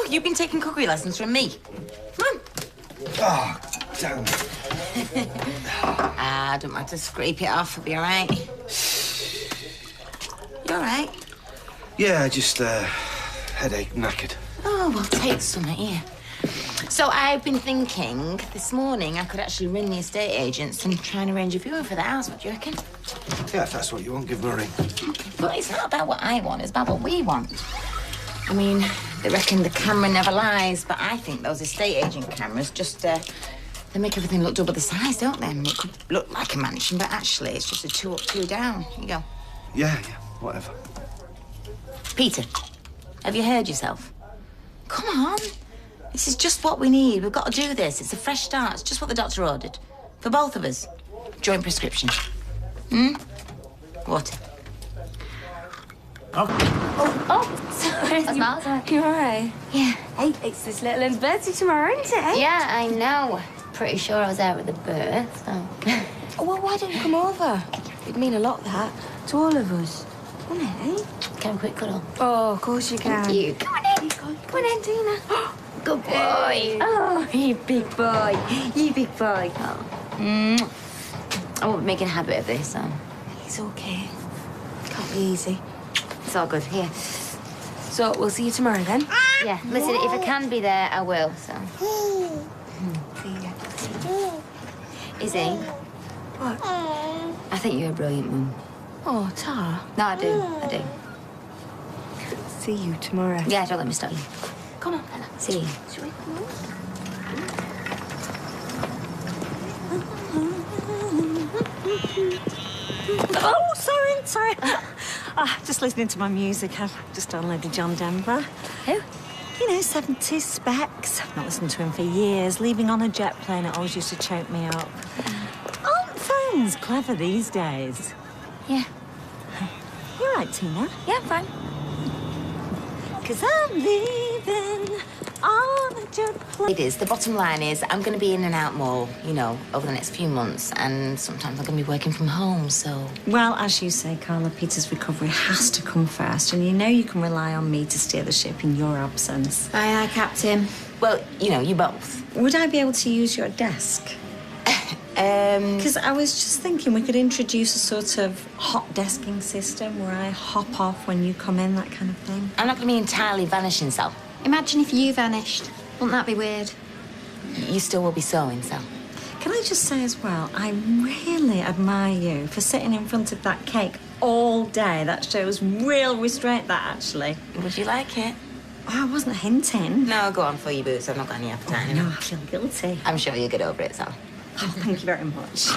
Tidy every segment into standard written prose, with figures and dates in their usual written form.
you've been taking cookery lessons from me. Come on. Oh, damn. Don't matter. Scrape it off. It'll be all right. You all right? Yeah, just, headache, knackered. Oh, well, take some here. So I've been thinking this morning I could actually ring the estate agents and try and arrange a viewing for the house. What do you reckon? Yeah, if that's what you want, give them a ring. Okay. But it's not about what I want, it's about what we want. I mean, they reckon the camera never lies, but I think those estate agent cameras just, they make everything look double the size, don't they? I mean, it could look like a mansion, but actually it's just a 2 up, 2 down. Here you go. Yeah, whatever. Peter, have you heard yourself? Come on. This is just what we need. We've got to do this. It's a fresh start. It's just what the doctor ordered. For both of us. Joint prescription. Water. Oh, sorry. You all right? Yeah. Hey, it's this little one's birthday tomorrow, isn't it? Yeah, I know. Pretty sure I was there at the birth, so... Oh, well, why don't you come over? It'd mean a lot, that, to all of us. Wouldn't it, eh? Can I have a quick cuddle? Oh, of course you can. You. Come on in. Come on in, Tina. Good boy. Oh, you big boy. You big boy. Oh. I won't make a habit of this, so... It's okay. Can't be easy. It's all good. Here. So, we'll see you tomorrow, then? Yeah, listen, if I can be there, I will, so... See you. Izzy, What? I think you're a brilliant mum. Oh, Tar. No, I do. See you tomorrow. Yeah, don't let me stop you. Come on. See you. Shall we come on? Oh, sorry. Just listening to my music. I've just downloaded John Denver. Who? You know, 70s Specs. I've not listened to him for years. Leaving on a jet plane, it always used to choke me up. Aren't phones clever these days? Yeah. You're right, Tina. Yeah, I'm fine. 'Cause I'm leaving on a jet plane. Ladies, the bottom line is I'm going to be in and out more, you know, over the next few months. And sometimes I'm going to be working from home, so... Well, as you say, Carla, Peter's recovery has to come first. And you know you can rely on me to steer the ship in your absence. Aye, aye, Captain. Well, you know, you both. Would I be able to use your desk? Because I was just thinking we could introduce a sort of hot desking system where I hop off when you come in, that kind of thing. I'm not going to be entirely vanishing, Sal. Imagine if you vanished. Wouldn't that be weird? You still will be sewing, Sal. Can I just say as well, I really admire you for sitting in front of that cake all day. That shows real restraint, that, actually. Would you like it? Oh, I wasn't hinting. No, go on, fill your boots. I've not got any appetite No, anymore. I feel guilty. I'm sure you'll get over it, Sal. Oh, thank you very much.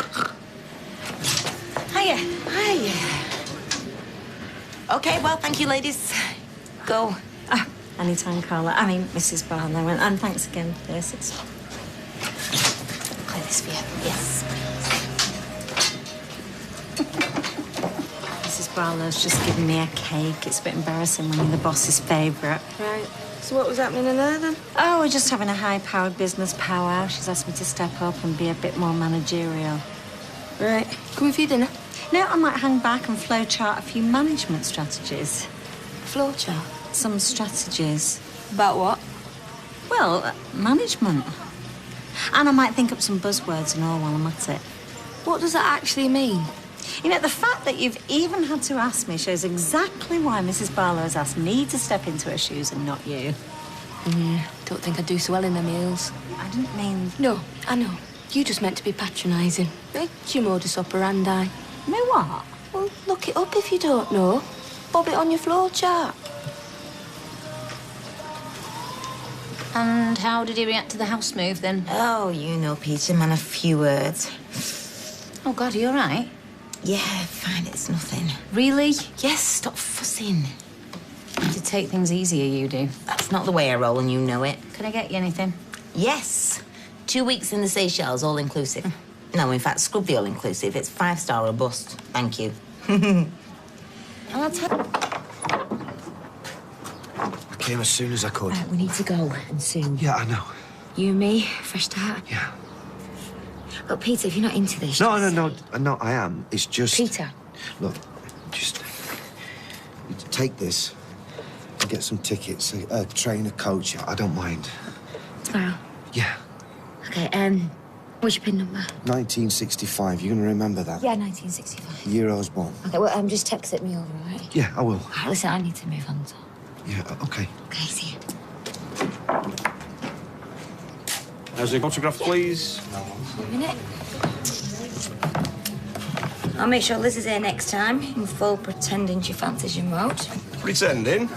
Hiya. Okay, well, thank you, ladies. Go. Anytime, Carla. I mean, Mrs. Barlow, and thanks again for this. It's... Play this for you. Yes, Mrs. Barlow's just given me a cake. It's a bit embarrassing when you're the boss's favourite. Right. So what was happening in there, then? Oh, we're just having a high-powered business powwow. She's asked me to step up and be a bit more managerial. Right. Come with you dinner? No, I might hang back and flowchart a few management strategies. Flowchart? Some strategies. About what? Well, management. And I might think up some buzzwords and all while I'm at it. What does that actually mean? You know, the fact that you've even had to ask me shows exactly why Mrs. Barlow has asked me to step into her shoes and not you. Yeah, don't think I do so well in them heels. I didn't mean... No, I know. You just meant to be patronising. It's your modus operandi. No what? Well, look it up if you don't know. Bob it on your flowchart. And how did he react to the house move, then? Oh, you know, Peter, man, a few words. Oh, God, are you all right? Yeah, fine, it's nothing. Really? Yes, stop fussing. You have to take things easier, you do. That's not the way I roll, and you know it. Can I get you anything? Yes. 2 weeks in the Seychelles, all-inclusive. No, in fact, scrub the all-inclusive. It's 5-star or bust. Thank you. And I'll tell... I came as soon as I could. Right, we need to go, and soon. Yeah, I know. You and me, fresh start. Yeah. Look, Peter, if you're not into this... No, I am. It's just... Peter. Look, just... Take this. get some tickets, a train, a coach. I don't mind. Tomorrow. Yeah. Okay, what's your PIN number? 1965. You're going to remember that? Yeah, 1965. Year I was born. Okay, well, just text it me over, all right? Yeah, I will. All right, listen, I need to move on, so... Yeah, okay. Okay, see you. How's the photograph, please? A minute. I'll make sure Liz is here next time, in full pretending she fancies your remote. Pretending?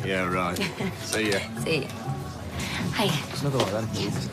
Yeah, right. See ya. See you. Hi. There's another one then, please.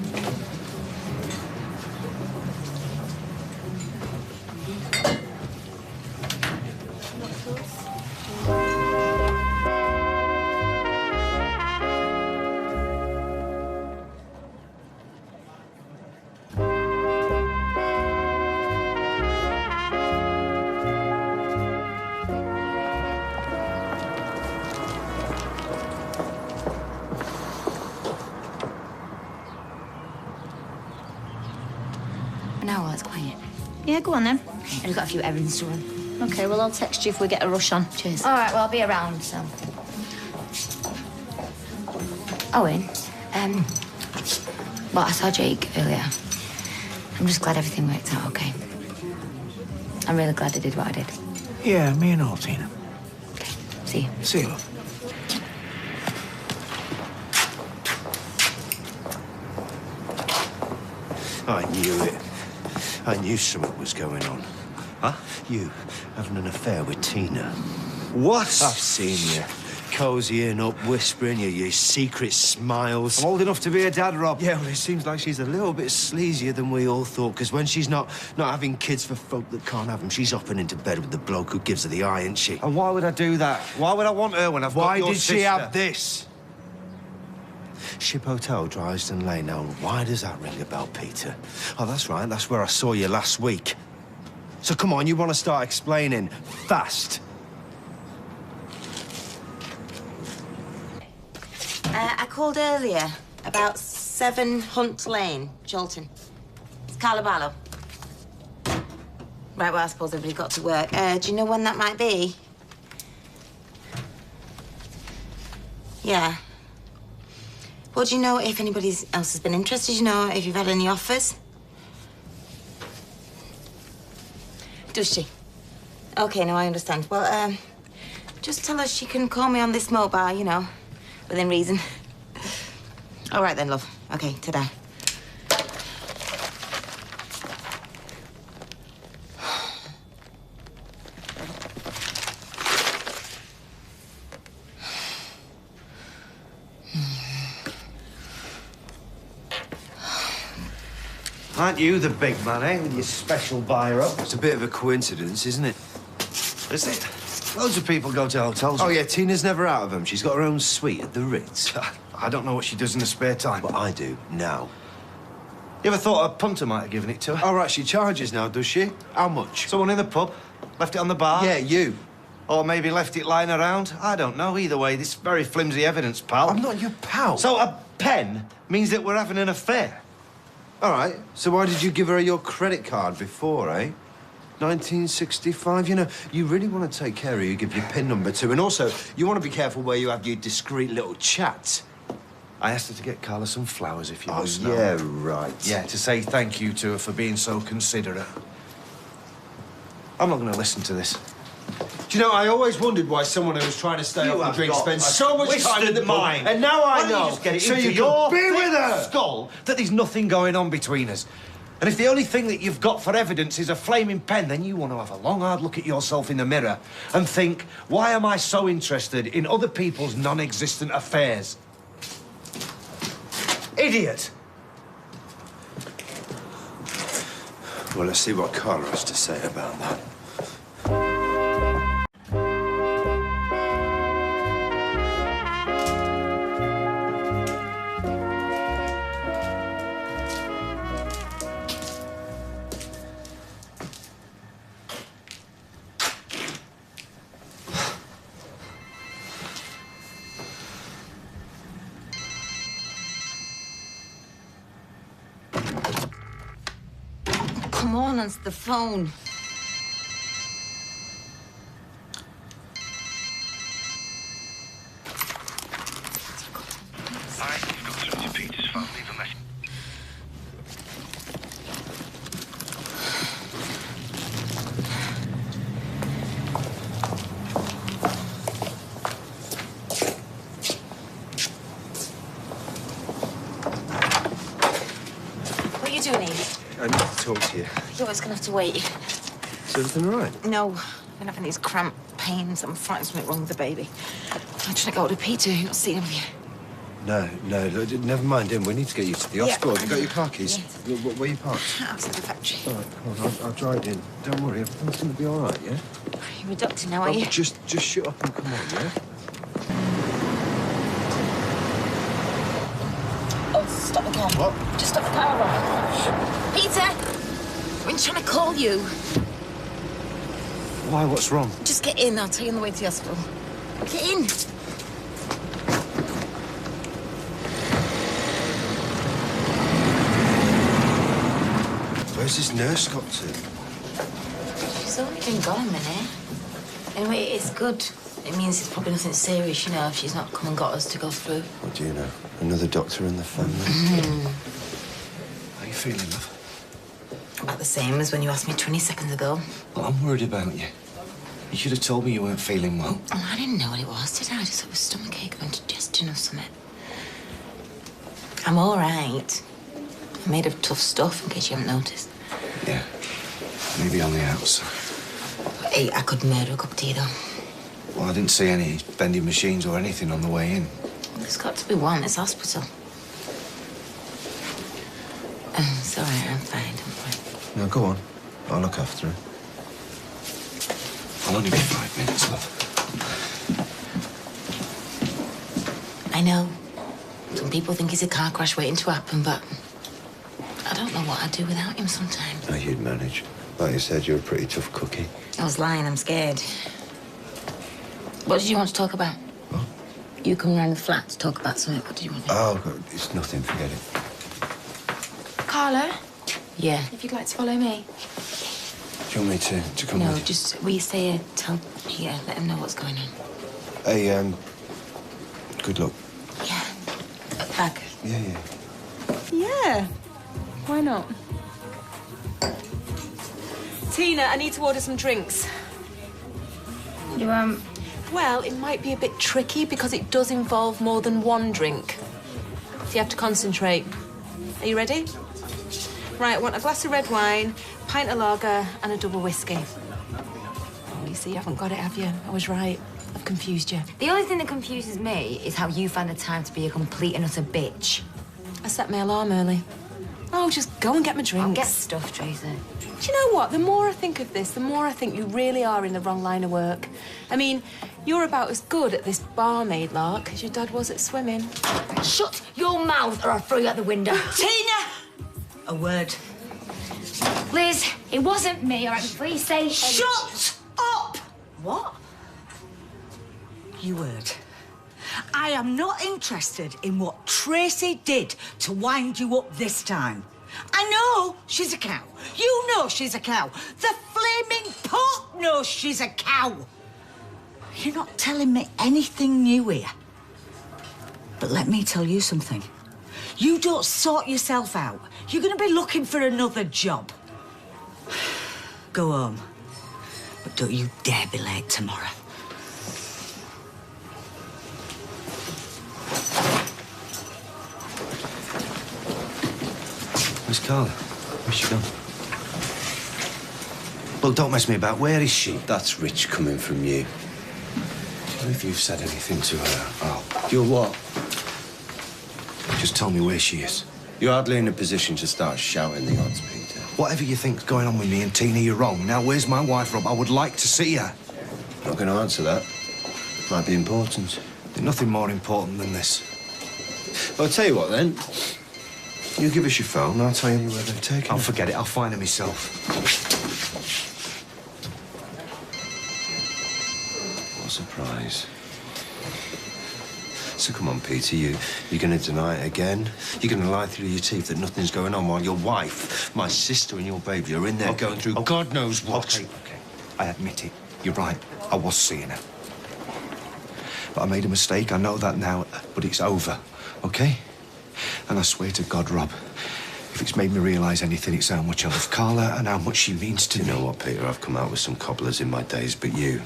Now while it's quiet. Yeah, go on then. I've just got a few errands to run. Okay, well, I'll text you if we get a rush on. Cheers. All right, well, I'll be around, so... Owen, well, I saw Jake earlier. I'm just glad everything worked out okay. I'm really glad I did what I did. Yeah, me and all, Tina. Okay, see you. See you, love. I knew it. I knew something was going on. Huh? You having an affair with Tina. What? I've seen you. Cozying up, whispering your secret smiles. I'm old enough to be a dad, Rob. Yeah, well, it seems like she's a little bit sleazier than we all thought, because when she's not having kids for folk that can't have them, she's hopping into bed with the bloke who gives her the eye, ain't she? And why would I do that? Why would I want her when I've got Why your did sister? she have this? Ship Hotel, Drysden Lane. Now, why does that ring a bell, Peter? Oh, that's right. That's where I saw you last week. So come on, you want to start explaining fast? I called earlier about 7 Hunt Lane, Chilton. It's Carla Barlow. Right, well, I suppose everybody's got to work. Do you know when that might be? Yeah. Well, do you know if anybody else has been interested? Do you know if you've had any offers? Does she? Okay, no, I understand. Well, just tell her she can call me on this mobile, you know, within reason. All right then, love. Okay, ta-da. Aren't you the big man, eh? With your special buyer-up? It's a bit of a coincidence, isn't it? Is it? Loads of people go to hotels. Oh, yeah, Tina's never out of them. She's got her own suite at the Ritz. I don't know what she does in her spare time. But I do, now. You ever thought a punter might have given it to her? All right, she charges now, does she? How much? Someone in the pub? Left it on the bar? Yeah, you. Or maybe left it lying around? I don't know. Either way, this is very flimsy evidence, pal. I'm not your pal. So a pen means that we're having an affair? All right, so why did you give her your credit card before, eh? 1965, you know, you really want to take care of who you give your PIN number to, and also, you want to be careful where you have your discreet little chat. I asked her to get Carla some flowers, if you Oh, must know. yeah, right. Yeah, to say thank you to her for being so considerate. I'm not going to listen to this. Do you know, I always wondered why someone who was trying to stay You off the have drink got spends a so much time in the twisted pub, mind. and now Why I don't you know. just get it so into you your can be thick with her. skull that there's nothing going on between us. And if the only thing that you've got for evidence is a flaming pen, then you want to have a long, hard look at yourself in the mirror and think, why am I so interested in other people's non-existent affairs? Idiot! Well, let's see what Carla has to say about that. Come on, answer the phone. Hi, you've got through to Peter's phone. Leave a message. What are you doing, Amy? I need to talk to you. You're always gonna have to wait. Is everything all right? No, I've been having these cramp pains. I'm frightened something wrong with the baby. I'm trying to get hold of Peter. You're not seeing him yet. No, look, never mind him. We need to get you to the hospital. Yeah. Have you got your car keys? Yeah. Where are you parked? Outside the factory. All right, come on, I'll drive in. Don't worry, everything's going to be all right, yeah? You're a doctor now, are you? Just shut up and come on, yeah? Oh, stop the car. What? Just stop the car, Rob. Peter! I've been trying to call you. Why? What's wrong? Just get in. I'll tell you on the way to the hospital. Get in. Where's this nurse got to? She's only been gone a minute. Anyway, it's good. It means it's probably nothing serious, you know, if she's not come and got us to go through. What do you know? Another doctor in the family? How you feeling, love? About the same as when you asked me 20 seconds ago. Well, I'm worried about you. You should have told me you weren't feeling well. Oh, I didn't know what it was, did I? I just thought it was stomachache or indigestion or something. I'm all right. I'm made of tough stuff, in case you haven't noticed. Yeah. Maybe on the outside. Hey, I could murder a cup of tea, though. Well, I didn't see any vending machines or anything on the way in. There's got to be one. It's hospital. Sorry, I'm fine. Don't worry. No, go on. I'll look after her. I'll only be 5 minutes, love. I know. Some people think it's a car crash waiting to happen, but I don't know what I'd do without him sometimes. No, you'd manage. Like you said, you're a pretty tough cookie. I was lying. I'm scared. What did you want to talk about? What? You come round the flat to talk about something. What did you want to do? Oh, God, it's nothing. Forget it. Carla, Yeah. if you'd like to follow me. Do you want me to come No, with you? just will you say here, tell here, let him know what's going on. Hey, good luck. Yeah. Bag. Yeah. Yeah. Why not? Tina, I need to order some drinks. Well, it might be a bit tricky because it does involve more than one drink. So you have to concentrate. Are you ready? Right, I want a glass of red wine, pint of lager, and a double whiskey. Oh, you see, you haven't got it, have you? I was right. I've confused you. The only thing that confuses me is how you find the time to be a complete and utter bitch. I set my alarm early. Oh, just go and get my drinks. I'll get stuff, Tracy. Do you know what? The more I think of this, the more I think you really are in the wrong line of work. I mean, you're about as good at this barmaid lark as your dad was at swimming. Shut your mouth or I'll throw you out the window. Tina! A word. Liz, it wasn't me, all right? Before you say... Shut up! What? You heard. I am not interested in what Tracy did to wind you up this time. I know she's a cow. You know she's a cow. The flaming pot knows she's a cow. You're not telling me anything new here. But let me tell you something. You don't sort yourself out, you're going to be looking for another job. Go home. But don't you dare be late tomorrow. Where's Carla? Where's she gone? Look, don't mess me about. Where is she? That's rich coming from you. What if you've said anything to her? Oh, You're what? Just tell me where she is. you're hardly in a position to start shouting the odds, Peter. Whatever you think's going on with me and Tina, you're wrong. Now, where's my wife, Rob? I would like to see her. Not going to answer that. Might be important. There's nothing more important than this. Well, I'll tell you what, then. You give us your phone, and I'll tell you where they've taken I'll her. forget it. I'll find her myself. What a surprise. So come on, Peter, you're going to deny it again? You're going to lie through your teeth that nothing's going on while your wife, my sister and your baby are in there going through God knows what. Okay. I admit it. You're right. I was seeing her. But I made a mistake. I know that now. But it's over. okay? And I swear to God, Rob, if it's made me realise anything, it's how much I love Carla and how much she means to me. You know what, Peter? I've come out with some cobblers in my days, but you're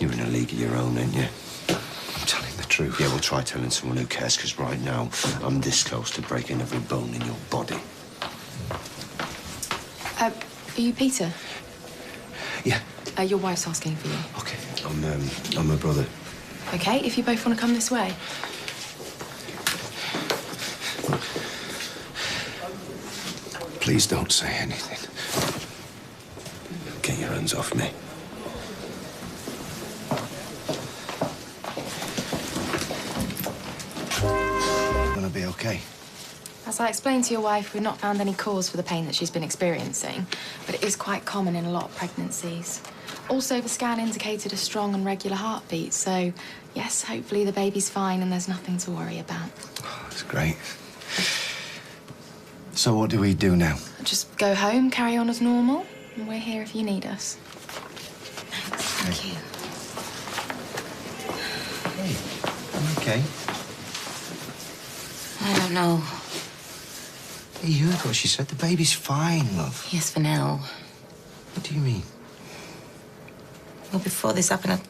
in a league of your own, ain't you? I'm telling the truth. Yeah, well, try telling someone who cares, because right now, I'm this close to breaking every bone in your body. Are you Peter? Yeah. Your wife's asking for you. Okay, I'm her brother. Okay, if you both want to come this way. Please don't say anything. Get your hands off me. Gonna be okay. As I explained to your wife, we've not found any cause for the pain that she's been experiencing, but it is quite common in a lot of pregnancies. Also, the scan indicated a strong and regular heartbeat, so yes, hopefully the baby's fine and there's nothing to worry about. Oh, that's great. So what do we do now? Just go home, carry on as normal, and we're here if you need us. Thank you. Hey, I'm okay. I don't know. Hey, you heard what she said. The baby's fine, love. Yes, for now. What do you mean? Well, before this happened, I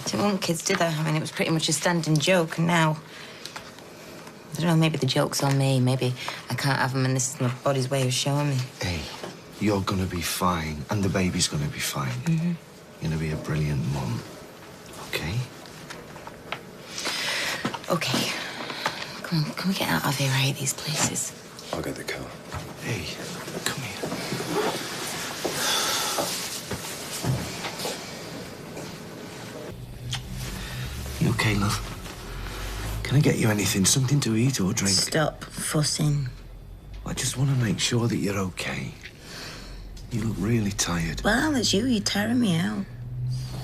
didn't want kids, did I? I mean, it was pretty much a standing joke, and now... I don't know, maybe the joke's on me. Maybe I can't have them, and this is my body's way of showing me. Hey, you're gonna be fine, and the baby's gonna be fine. Mm-hmm. You're gonna be a brilliant mum, okay? Okay. Come on, can we get out of here? I hate these places. I'll get the car. Hey, come here. You okay, love? Can I get you anything? Something to eat or drink? Stop fussing. I just want to make sure that you're okay. You look really tired. Well, it's you. You're tiring me out.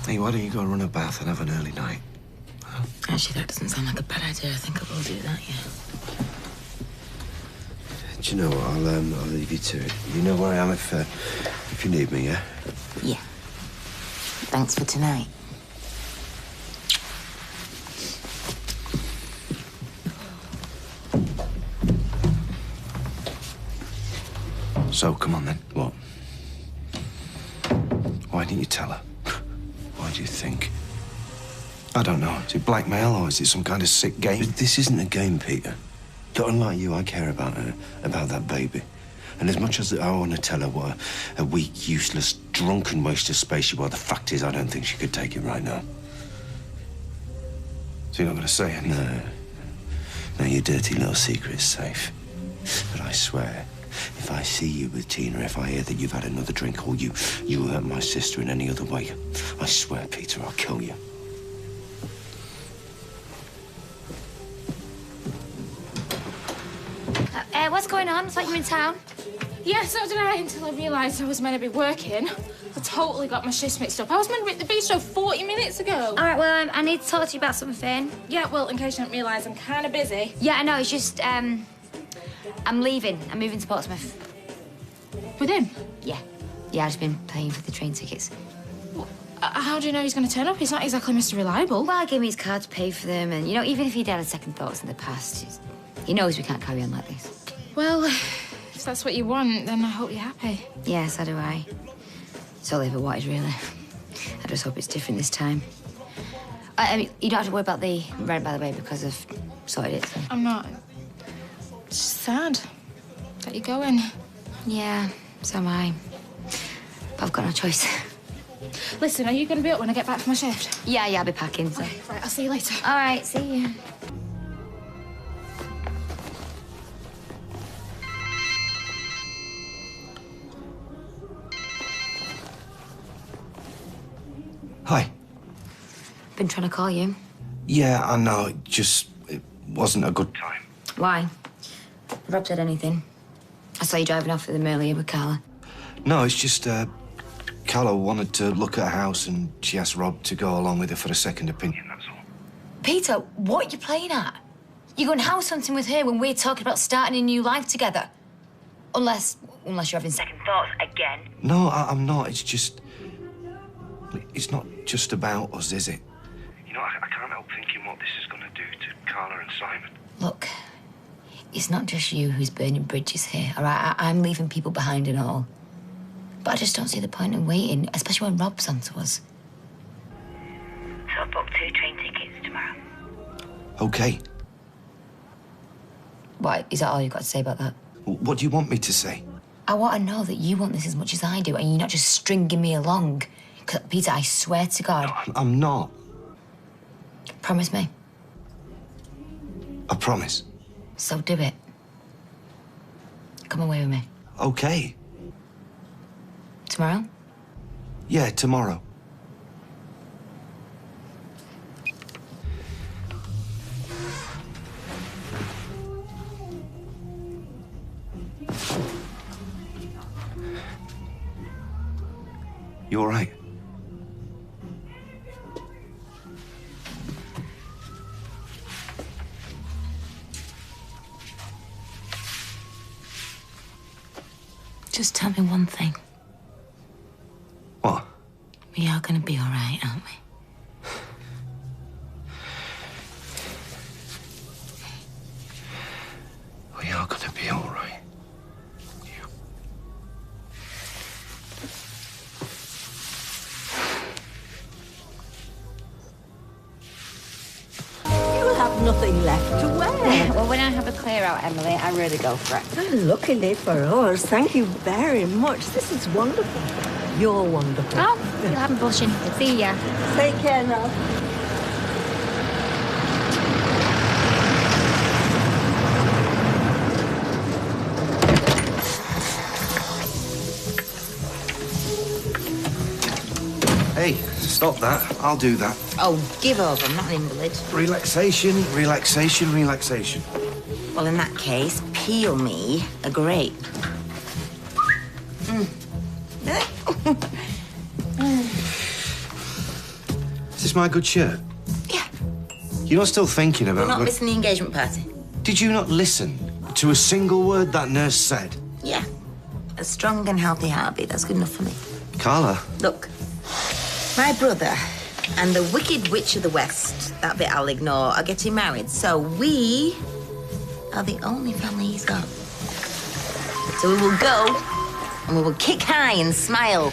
Hey, why don't you go run a bath and have an early night? Actually, that doesn't sound like a bad idea. I think I will do that, yeah. Do you know what? I'll leave you to it. You know where I am if you need me, yeah? Yeah. Thanks for tonight. So, come on then. What? Why didn't you tell her? Why do you think? I don't know. Is it blackmail or is it some kind of sick game? This isn't a game, Peter. But unlike you, I care about her, about that baby. And as much as I want to tell her what a weak, useless, drunken waste of space you are, the fact is I don't think she could take it right now. So you're not going to say anything? No. No, your dirty little secret's safe. But I swear, if I see you with Tina, if I hear that you've had another drink or you hurt my sister in any other way, I swear, Peter, I'll kill you. What's going on? I thought you were in town. Yeah, so did I, until I realised I was meant to be working. I totally got my shifts mixed up. I was meant to be at the bistro 40 minutes ago. All right, well, I need to talk to you about something. Yeah, well, in case you don't realise, I'm kind of busy. Yeah, I know, it's just, I'm leaving. I'm moving to Portsmouth. With him? Yeah. Yeah, I've just been paying for the train tickets. How do you know he's going to turn up? He's not exactly Mr. Reliable. Well, I gave me his card to pay for them, and, you know, even if he'd had second thoughts in the past, he knows we can't carry on like this. Well, if that's what you want, then I hope you're happy. Yeah, so do I. It's all I ever wanted, really. I just hope it's different this time. I mean, you don't have to worry about the rent, by the way, because I've sorted it. So. I'm not. It's just sad that you're going. Yeah, so am I. But I've got no choice. Listen, are you going to be up when I get back from my shift? Yeah, I'll be packing, so... Okay, right, I'll see you later. All right, see you. Hi. Been trying to call you. Yeah, I know. It wasn't a good time. Why? Rob said anything? I saw you driving off with him earlier with Carla. No, it's just, Carla wanted to look at a house and she asked Rob to go along with her for a second opinion, that's all. Peter, what are you playing at? You're going house hunting with her when we're talking about starting a new life together. Unless you're having second thoughts again. No, I'm not. It's just... It's not just about us, is it? You know, I can't help thinking what this is going to do to Carla and Simon. Look, it's not just you who's burning bridges here, all right? I'm leaving people behind and all. But I just don't see the point in waiting, especially when Rob's onto us. So I'll book 2 train tickets tomorrow. OK. What, is that all you've got to say about that? What do you want me to say? I want to know that you want this as much as I do, and you're not just stringing me along. 'Cause, Peter, I swear to God... No, I'm not. Promise me. I promise. So do it. Come away with me. OK. Tomorrow? Yeah, tomorrow. You all right? Just tell me one thing. What? We are going to be all right, aren't we? We are going to be all right. Nothing left to wear. Well, when I have a clear out, Emily, I really go for it. Well, luckily for us, thank you very much. This is wonderful. You're wonderful. Oh, you'll have a blushing. See ya. Take care now. Hey, stop that. I'll do that. Oh, give over. I'm not an invalid. Relaxation, relaxation, relaxation. Well, in that case, peel me a grape. Is this my good shirt? Yeah. You're not still thinking about... We're not missing the engagement party. Did you not listen to a single word that nurse said? Yeah. A strong and healthy heartbeat. That's good enough for me. Carla? Look, my brother and the Wicked Witch of the West, that bit I'll ignore, are getting married. So we are the only family he's got. So we will go and we will kick high and smile.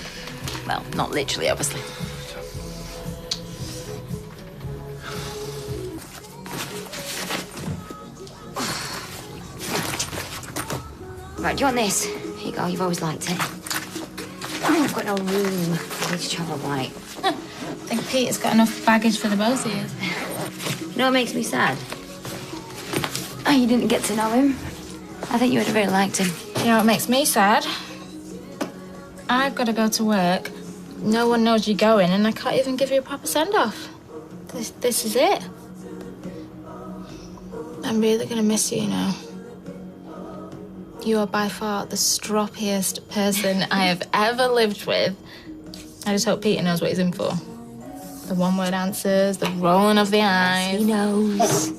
Well, not literally, obviously. Right, do you want this? Here you go, you've always liked it. Oh, I've got no room. I need to travel light. I think Peter's got enough baggage for the both of you. You know what makes me sad? Oh, you didn't get to know him. I think you would have really liked him. You know what makes me sad? I've got to go to work. No one knows you're going, and I can't even give you a proper send-off. This is it. I'm really going to miss you, you know. You are by far the stroppiest person I have ever lived with. I just hope Peter knows what he's in for. The one-word answers, the rolling of the eyes. He knows.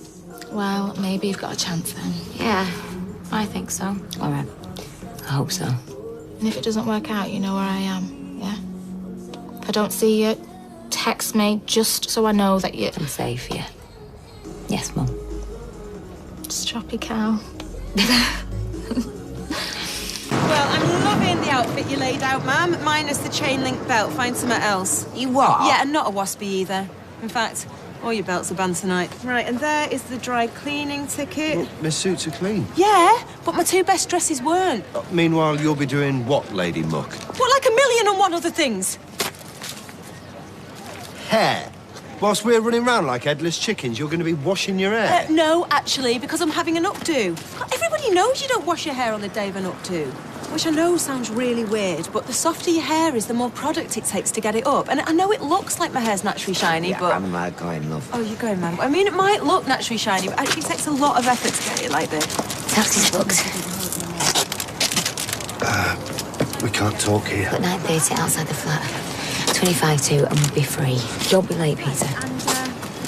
Well, maybe you've got a chance then. Yeah, I think so. All right. I hope so. And if it doesn't work out, you know where I am, yeah? If I don't see you, text me just so I know that you... I'm safe, yeah. Yes, Mum. Stroppy cow. Well, I'm loving the outfit you laid out, ma'am. Minus the chain link belt. Find something else. You what? Yeah, and not a waspy either. In fact, all your belts are banned tonight. Right, and there is the dry cleaning ticket. Well, my suits are clean. Yeah, but my 2 best dresses weren't. Meanwhile, you'll be doing what, Lady Muck? What, like 1,000,001 other things? Hair. Whilst we're running around like headless chickens, you're going to be washing your hair? No, actually, because I'm having an updo. Everybody knows you don't wash your hair on the day of an updo. Which I know sounds really weird, but the softer your hair is, the more product it takes to get it up. And I know it looks like my hair's naturally shiny, Yeah, but... I'm going, love. Oh, you're going, man. I mean, it might look naturally shiny, but actually it takes a lot of effort to get it like this. Taxi's booked. We can't talk here. At 9:30 outside the flat. 25 to, and we'll be free. Don't be late, Peter. And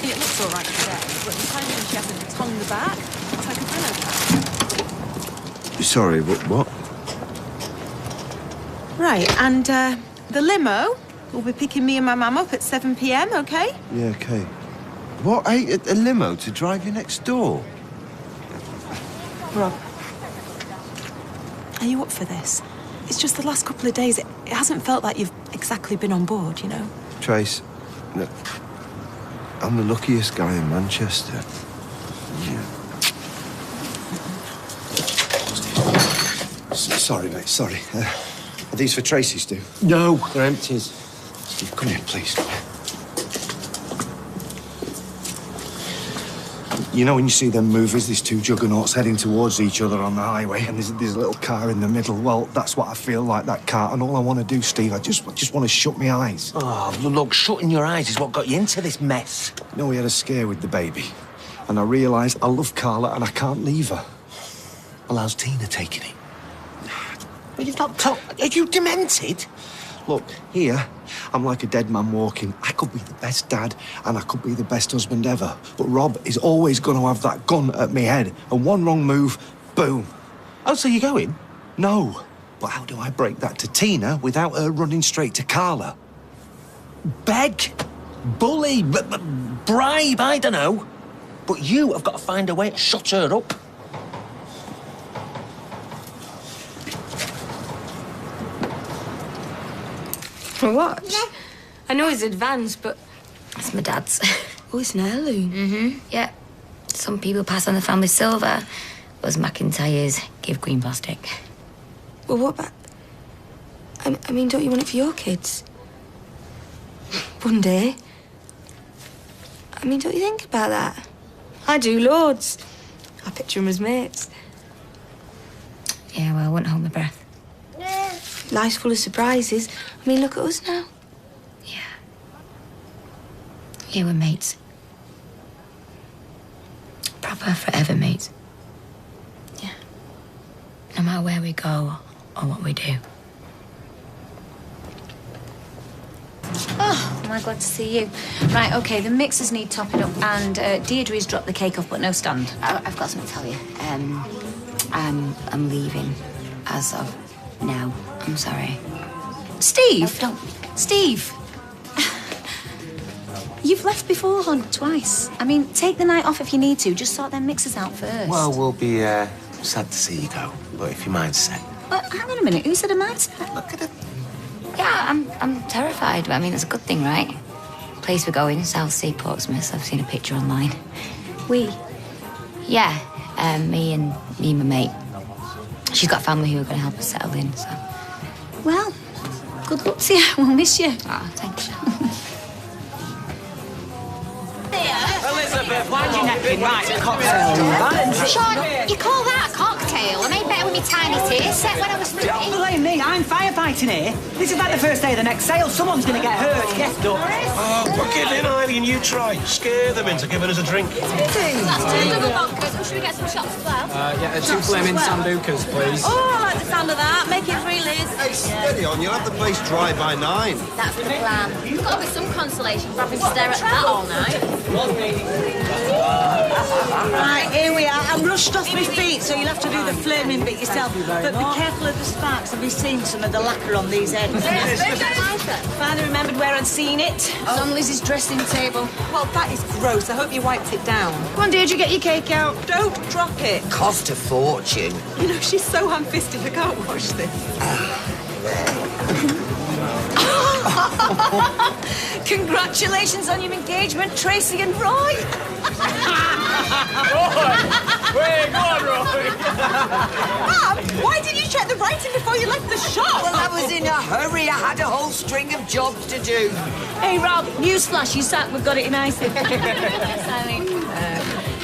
it looks all right today, but the time when she hasn't tongued the back, it's like a pillow pack. Sorry, what? Right, and the limo will be picking me and my mum up at 7 p.m, OK? Yeah, OK. What, a limo to drive you next door? Rob, are you up for this? It's just the last couple of days. It hasn't felt like you've exactly been on board, you know? Trace, look, I'm the luckiest guy in Manchester. Yeah. Sorry, mate, sorry. Are these for Tracy's, Stu? No, they're empties. Steve, come here, please. You know when you see them movies, these two juggernauts heading towards each other on the highway, and there's a little car in the middle? Well, that's what I feel like, that car. And all I want to do, Steve, I just want to shut my eyes. Oh, look, shutting your eyes is what got you into this mess. You know, we had a scare with the baby, and I realised I love Carla and I can't leave her. Well, how's Tina taking it? Well, you've not told... Are you demented? Look, here, I'm like a dead man walking. I could be the best dad and I could be the best husband ever. But Rob is always going to have that gun at me head. And one wrong move, boom. Oh, so you're going? No. But how do I break that to Tina without her running straight to Carla? Beg, bully, bribe, I don't know. But you have got to find a way to shut her up. For what? I know it's advanced, but... That's my dad's. Oh, it's an heirloom. Mm-hmm, yeah. Some people pass on the family silver. Us McIntyres give green plastic. Well, what about... I mean, don't you want it for your kids? One day. I mean, don't you think about that? I do, loads. I picture them as mates. Yeah, well, I wouldn't hold my breath. Life's full of surprises. I mean, look at us now. Yeah. Yeah, we're mates. Proper forever mates. Yeah. No matter where we go or what we do. Oh, am I glad to see you. Right, OK, the mixers need topping up, and Deirdre's dropped the cake off, but no stand. I've got something to tell you. I'm leaving as of now. I'm sorry. Steve! Don't. Steve! You've left before, hon, twice. I mean, take the night off if you need to. Just sort them mixers out first. Well, we'll be sad to see you go, but if your mind's set. Hang on a minute. Who said a mindset? Look at it. Yeah, I'm terrified, but I mean, it's a good thing, right? Place we're going, South Sea, Portsmouth. I've seen a picture online. We? Yeah, me and my mate. She's got family who are going to help us settle in, so... Well, good luck to you. We'll miss you. Oh, thanks. Elizabeth, why'd you napkin right cocktail? Sean, you call that a cocktail? I made better with my tiny tea set when I was 3. Don't blame me, I'm firefighting here. This is like the first day of the next sale. Someone's going to get hurt. Yes, Duck. Oh, book it in, Eileen, you try. Scare them into giving us a drink. That's 2 double vodkas. Should we get some shots as well? Yeah, 2 flaming sambucas, please. Oh, I like the sound of that. Make it 3, Liz. Hey, steady on, you'll have the place dry by 9. That's the plan. There's got to be some consolation for having to stare at that all night. Right, here we are. I'm rushed off my feet, so you'll have to do the flaming bit yourself. But be careful of the sparks. I've been seeing some of the lacquer on these ends. Finally remembered where I'd seen it. It's on Liz's dressing table. Well, that is gross. I hope you wiped it down. Come on, Deirdre, get your cake out. Don't drop it. Cost a fortune. You know, she's so ham-fisted, I can't wash this. Congratulations on your engagement, Tracy and Roy. Wait, go on, Roy. Mum, why didn't you check the writing before you left the shop? Well, I was in a hurry. I had a whole string of jobs to do. Hey, Rob, newsflash, you sack, we've got it in icing.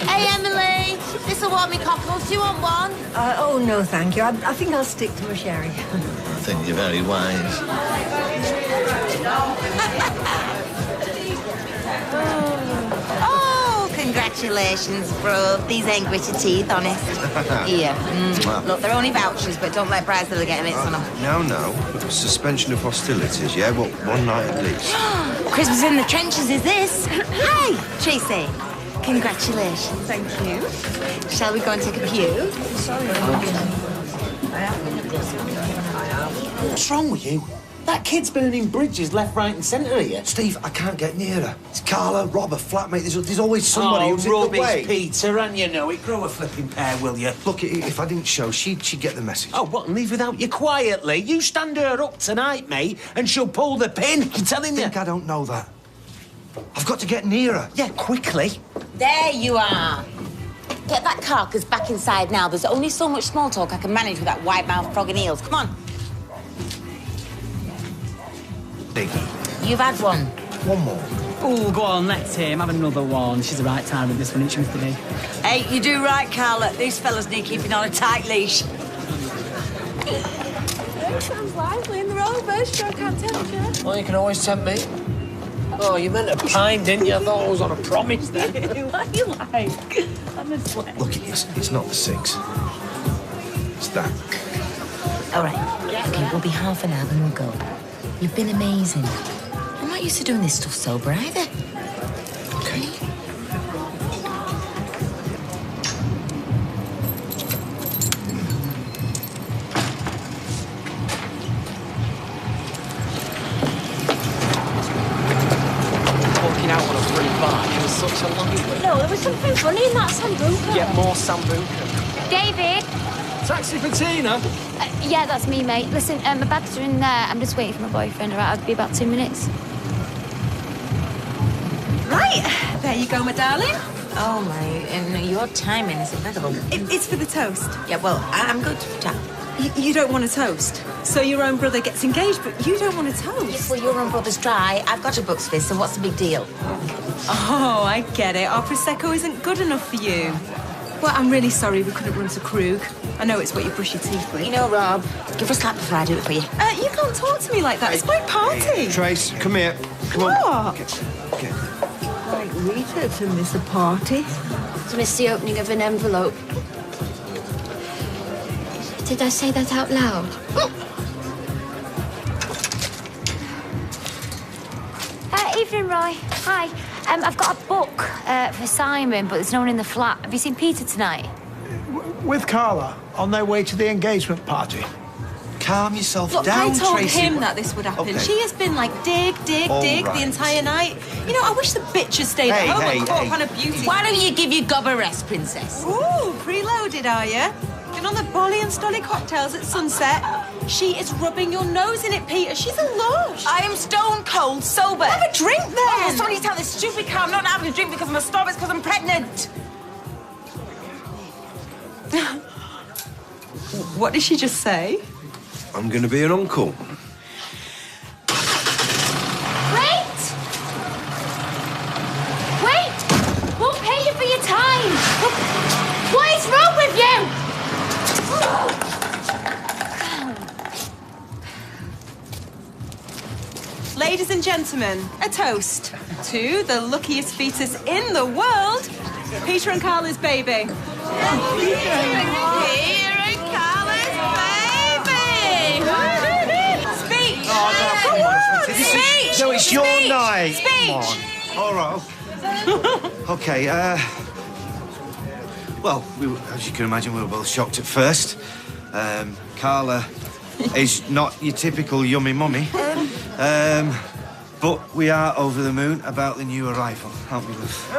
Hey, Emily, this'll warm me cockles. Do you want one? Oh, no, thank you. I think I'll stick to my sherry. I think you're very wise. Oh, congratulations, bro. These ain't gritted teeth, honest. Here. Look, they're only vouchers, but don't let Bridezilla get a mitts on them. No. Suspension of hostilities, yeah? Well, one night at least. Christmas in the trenches is this. Hey, Tracy. Congratulations. Thank you. Shall we go and take a pew? What's wrong with you? That kid's burning bridges left, right and centre here. Steve, I can't get near her. It's Carla, Rob, a flatmate. There's always somebody who's in the rubbish, way. Peter, and you know it. Grow a flipping pair, will you? Look, if I didn't show, she'd get the message. Oh, what, and leave without you quietly? You stand her up tonight, mate, and she'll pull the pin. I'm telling you. I don't know that. I've got to get near her. Yeah, quickly. There you are. Get that carcass back inside now. There's only so much small talk I can manage with that wide-mouthed frog and eels. Come on. Biggie. You've had one. One more. Oh, go on, let's hear him. Have another one. She's the right time with this one, isn't she, Mr. D? Hey, you do right, Carla. These fellas need keeping on a tight leash. Sounds lively in the rover. Sure, I can't tempt you. Well, you can always tempt me. Oh, you meant a pine, didn't you? I thought I was on a promise then. What do you like? I'm a sweat. Look, it's not the 6. It's that. All right. Okay, we'll be half an hour and we'll go. You've been amazing. I'm not used to doing this stuff sober either. Okay. Walking out on a free bar, it was such a lovely way. No, there was something funny in that sambuca. Get more sambuca. David? Taxi for Tina? Yeah, that's me, mate. Listen, my bags are in there. I'm just waiting for my boyfriend. All right, I'll be about 2 minutes. Right, there you go, my darling. Oh, my... And your timing is impeccable. It's for the toast. Yeah, well, I'm good for that. You don't want a toast. So your own brother gets engaged, but you don't want a toast. Yes, well, your own brother's dry. I've got a Bucks fizz, so what's the big deal? Oh, I get it. Our Prosecco isn't good enough for you. Well, I'm really sorry we couldn't run to Krug. I know it's what you brush your teeth with. You know, Rob, give her a slap before I do it for you. You can't talk to me like that. It's my party. Trace, come here. Come on. What? Okay. Like Rita to miss a party. To miss the opening of an envelope. Did I say that out loud? Evening, Roy. Hi. I've got a book for Simon, but there's no one in the flat. Have you seen Peter tonight? With Carla, on their way to the engagement party. Calm yourself Look, down, I told Tracy. him that this would happen. Okay. She has been like dig All the right. entire night. You know, I wish the bitch had stayed at home and caught up on a beauty. Why don't you give your gob a rest, princess? Ooh, preloaded, are you? Been on the Bolly and Stolly cocktails at sunset. She is rubbing your nose in it, Peter. She's a lush. I am stone cold sober. Have a drink then. Oh, somebody tell this stupid cow I'm not having a drink because I'm a starve. It's because I'm pregnant. What did she just say? I'm going to be an uncle. Wait! Wait! We'll pay you for your time. What is wrong with you? Ladies and gentlemen, a toast to the luckiest fetus in the world, Peter and Carla's baby. Peter and Carla's baby! Speech! Speech! No, it's your Speech! night. Speech! Come on. All right. Okay, well, as you can imagine, we were both shocked at first. Carla is not your typical yummy mummy. But we are over the moon about the new arrival, aren't we, love?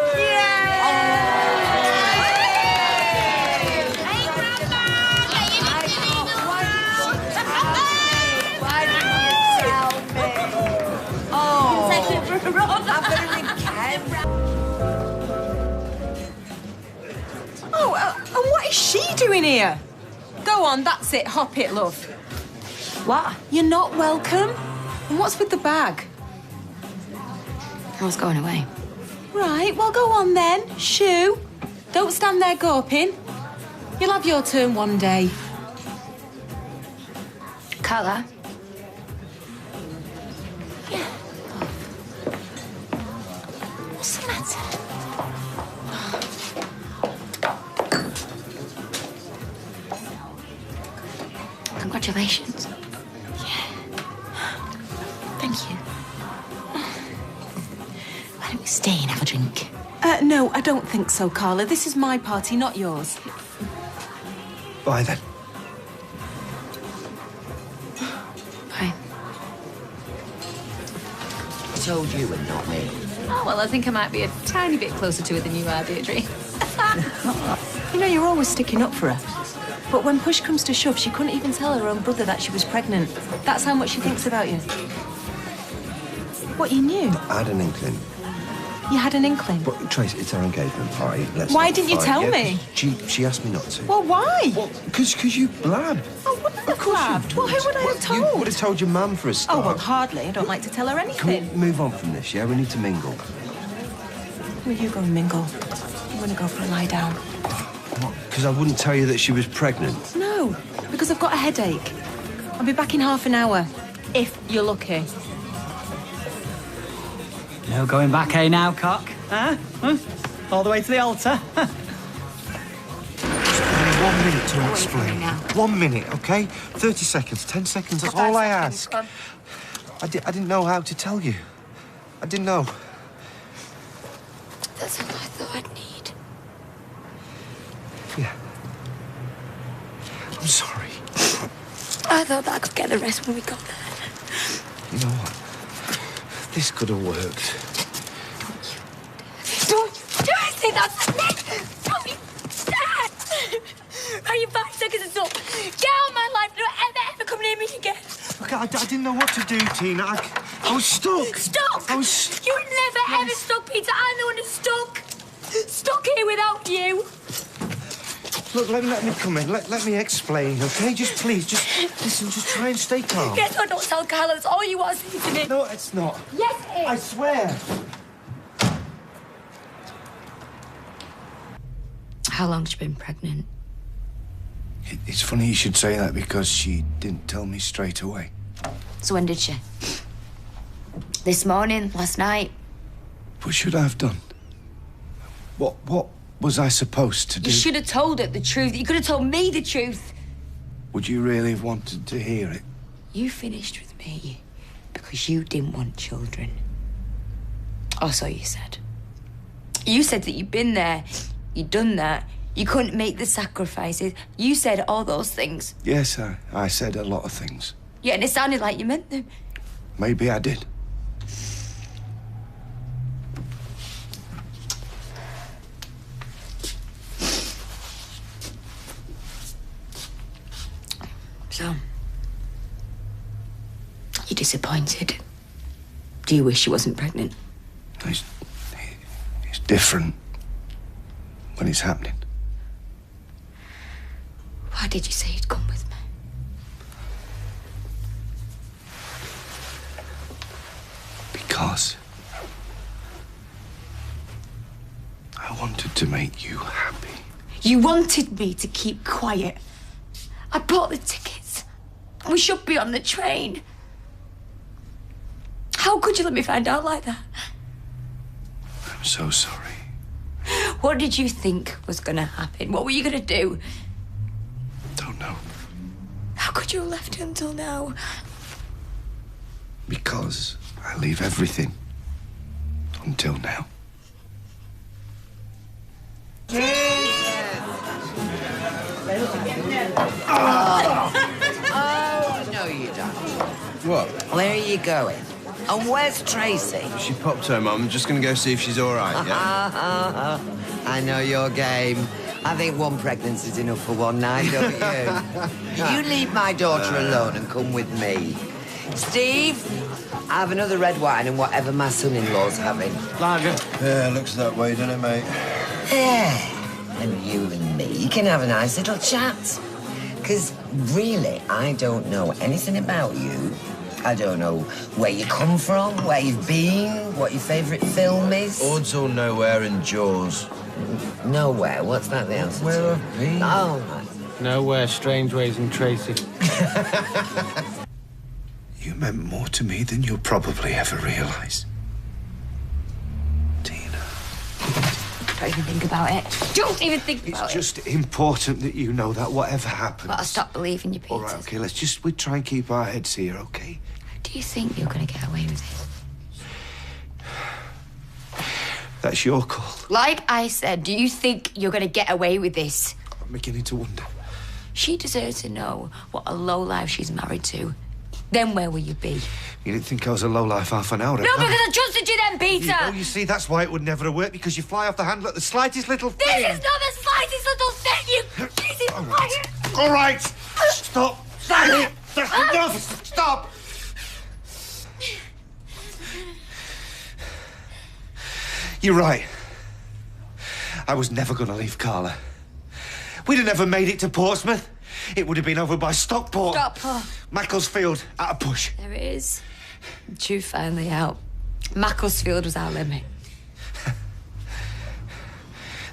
And what is she doing here? Go on, that's it. Hop it, love. What? You're not welcome? And what's with the bag? I was going away. Right, well, go on then. Shoo. Don't stand there gawping. You'll have your turn one day. Carla? Yeah. What's the matter? Congratulations. Thank you. Why don't we stay and have a drink? No, I don't think so, Carla. This is my party, not yours. Bye, then. Bye. told you and not me? Oh, well, I think I might be a tiny bit closer to it than you are, Deirdre. You know, you're always sticking up for her. But when push comes to shove, she couldn't even tell her own brother that she was pregnant. That's how much she thinks about you. What, you knew? I had an inkling. You had an inkling? But, Tracy, it's our engagement party. Why didn't you tell me? She asked me not to. Well, why? Well, because you blab. Oh, wouldn't have blabbed. Well, who would I have told? You would have told your mum for a start. Oh, well, hardly. I don't like to tell her anything. Can we move on from this, yeah? We need to mingle. Will you go and mingle? I'm going to go for a lie down. Because I wouldn't tell you that she was pregnant. No, because I've got a headache. I'll be back in half an hour, if you're lucky. No going back, eh, now, cock? Huh? All the way to the altar? 1 minute to explain. 1 minute, OK? 30 seconds, 10 seconds, that's all I ask. I didn't know how to tell you. I didn't know. That's all I thought I'd need. Yeah. I'm sorry. I thought that I could get the rest when we got there. You know what? This could have worked. Don't say that's it! Don't be sad! Are you 5 seconds is up? Get out of my life! Don't ever come near me again! Look, I didn't know what to do, Tina. I was stuck. Stuck? I was... You were never, ever stuck, Peter. I'm the one who's stuck. Stuck here without you. Look, let me come in. Let me explain, OK? Just please, just listen, just try and stay calm. Yes, I don't tell Carla. That's all you want to say to me. No, it's not. Yes, it is. I swear. How long's she been pregnant? It's funny you should say that because she didn't tell me straight away. So when did she? This morning? Last night? What should I have done? What was I supposed to do? You should have told her the truth. You could have told me the truth. Would you really have wanted to hear it? You finished with me because you didn't want children. Or so you said. You said that you'd been there, you'd done that, you couldn't make the sacrifices. You said all those things. Yes, I said a lot of things. Yeah, and it sounded like you meant them. Maybe I did. So, you're disappointed? Do you wish she wasn't pregnant? It's different when it's happening. Why did you say you'd come with me? Because I wanted to make you happy. You wanted me to keep quiet. I bought the tickets. We should be on the train. How could you let me find out like that? I'm so sorry. What did you think was going to happen? What were you going to do? Don't know. How could you have left it until now? Because I leave everything until now. Oh, no, you don't. What? Where are you going? And where's Tracy? She popped home. I'm just going to go see if she's all right, yeah? I know your game. I think one pregnancy's enough for one night, don't you? You leave my daughter alone and come with me. Steve, have another red wine and whatever my son-in-law's having. Lager. Yeah, looks that way, doesn't it, mate? Yeah. And you and me can have a nice little chat. Because, really, I don't know anything about you. I don't know where you come from, where you've been, what your favourite film is. Odds or nowhere in Jaws. Nowhere? What's that the answer Where to? I've been. Oh, right. Nowhere, strange ways and Tracy. You meant more to me than you'll probably ever realise. Don't even think about it. Don't even think about it. It's just important that you know that whatever happens... But I'll stop believing you, Peter. All right, OK, we try and keep our heads here, OK? Do you think you're going to get away with it? That's your call. Like I said, do you think you're going to get away with this? I'm beginning to wonder. She deserves to know what a lowlife she's married to. then where will you be? You didn't think I was a lowlife half an hour ago? No, because I trusted you then, Peter! Oh, you see, that's why it would never have worked, because you fly off the handle at the slightest little thing. This is not the slightest little thing, you crazy fire! All right. Stop. Stop. That's enough. Stop. You're right. I was never going to leave Carla. We'd have never made it to Portsmouth. It would have been over by Stockport. Stockport. Macclesfield, at a push. There it is. Drew finally out. Macclesfield was our limit.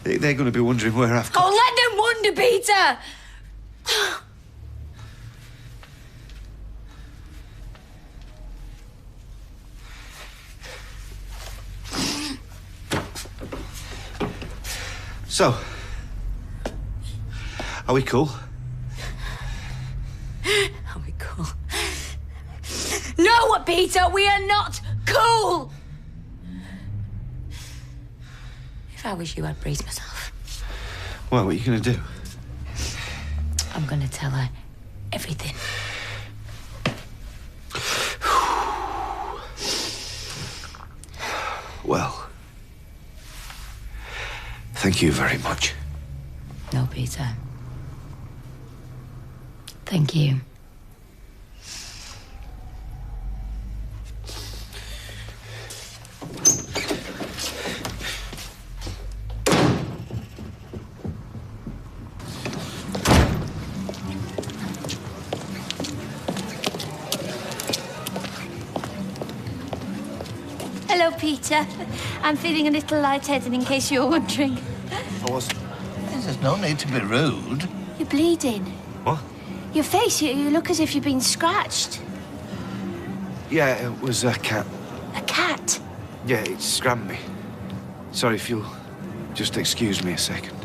They're going to be wondering where I've gone. Oh, let them wonder, Peter! So, are we cool? Are we cool? No, Peter, we are not cool! If I was you, I'd brace myself. Well, what are you going to do? I'm going to tell her everything. Well, thank you very much. No, Peter. Thank you. Hello, Peter. I'm feeling a little lightheaded, in case you're wondering. I was. There's no need to be rude. You're bleeding. What? Your face, you look as if you've been scratched. Yeah, it was a cat. A cat? Yeah, it scrammed me. Sorry, if you'll just excuse me a second.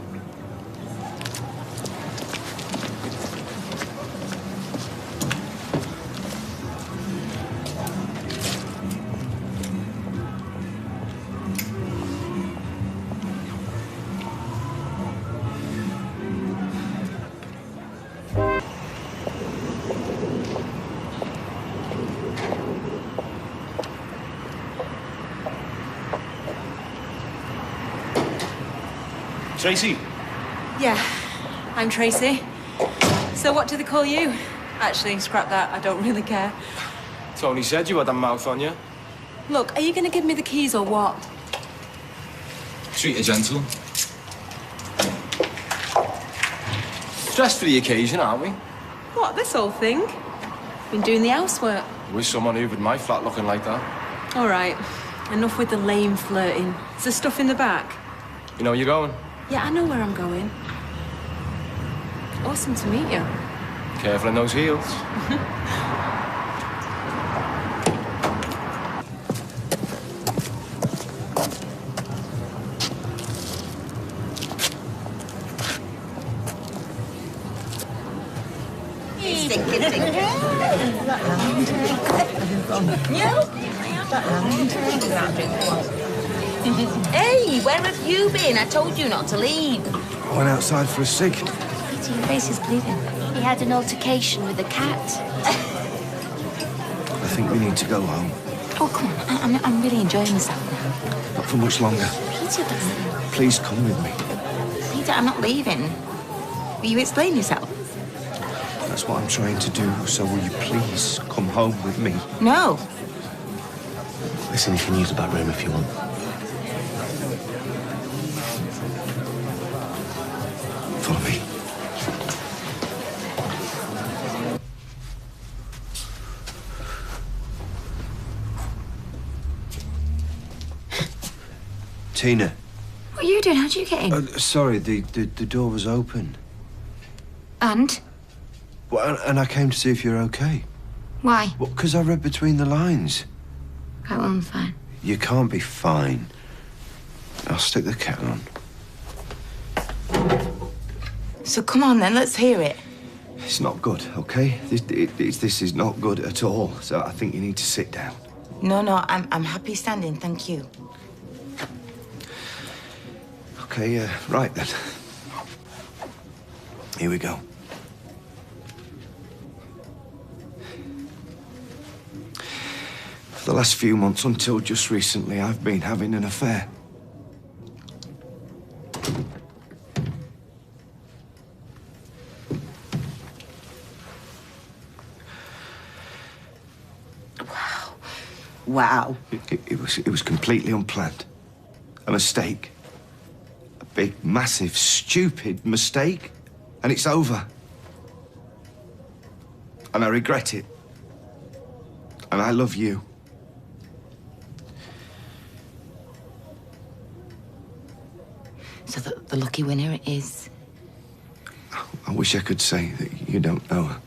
Tracy? Yeah, I'm Tracy. So what do they call you? Actually, scrap that. I don't really care. Tony said you had a mouth on you. Look, are you going to give me the keys or what? Treat her gentle. Dressed for the occasion, aren't we? What, this old thing? Been doing the housework. Wish someone hoovered my flat looking like that. All right, enough with the lame flirting. Is there stuff in the back? You know where you're going? Yeah, I know where I'm going. Awesome to meet you. Careful in those heels. Hey, where have you been? I told you not to leave. I went outside for a cig. Peter, your face is bleeding. He had an altercation with a cat. I think we need to go home. Oh, come on. I'm really enjoying myself now. Not for much longer. Peter, darling. Please come with me. Peter, I'm not leaving. Will you explain yourself? That's what I'm trying to do, so will you please come home with me? No. Listen, you can use the back room if you want. Follow me. Tina. What are you doing? How'd you get in? Sorry, the door was open. And? Well, and I came to see if you're okay. Why? Well, because I read between the lines. Right, well, I'm fine. You can't be fine. I'll stick the kettle on. So come on then, let's hear it. It's not good, okay? This is not good at all, so I think you need to sit down. No, I'm happy standing, thank you. Okay, right then. Here we go. For the last few months, until just recently, I've been having an affair. Wow. It was completely unplanned. A mistake. A big, massive, stupid mistake. And it's over. And I regret it. And I love you. So the lucky winner is... I wish I could say that you don't know her.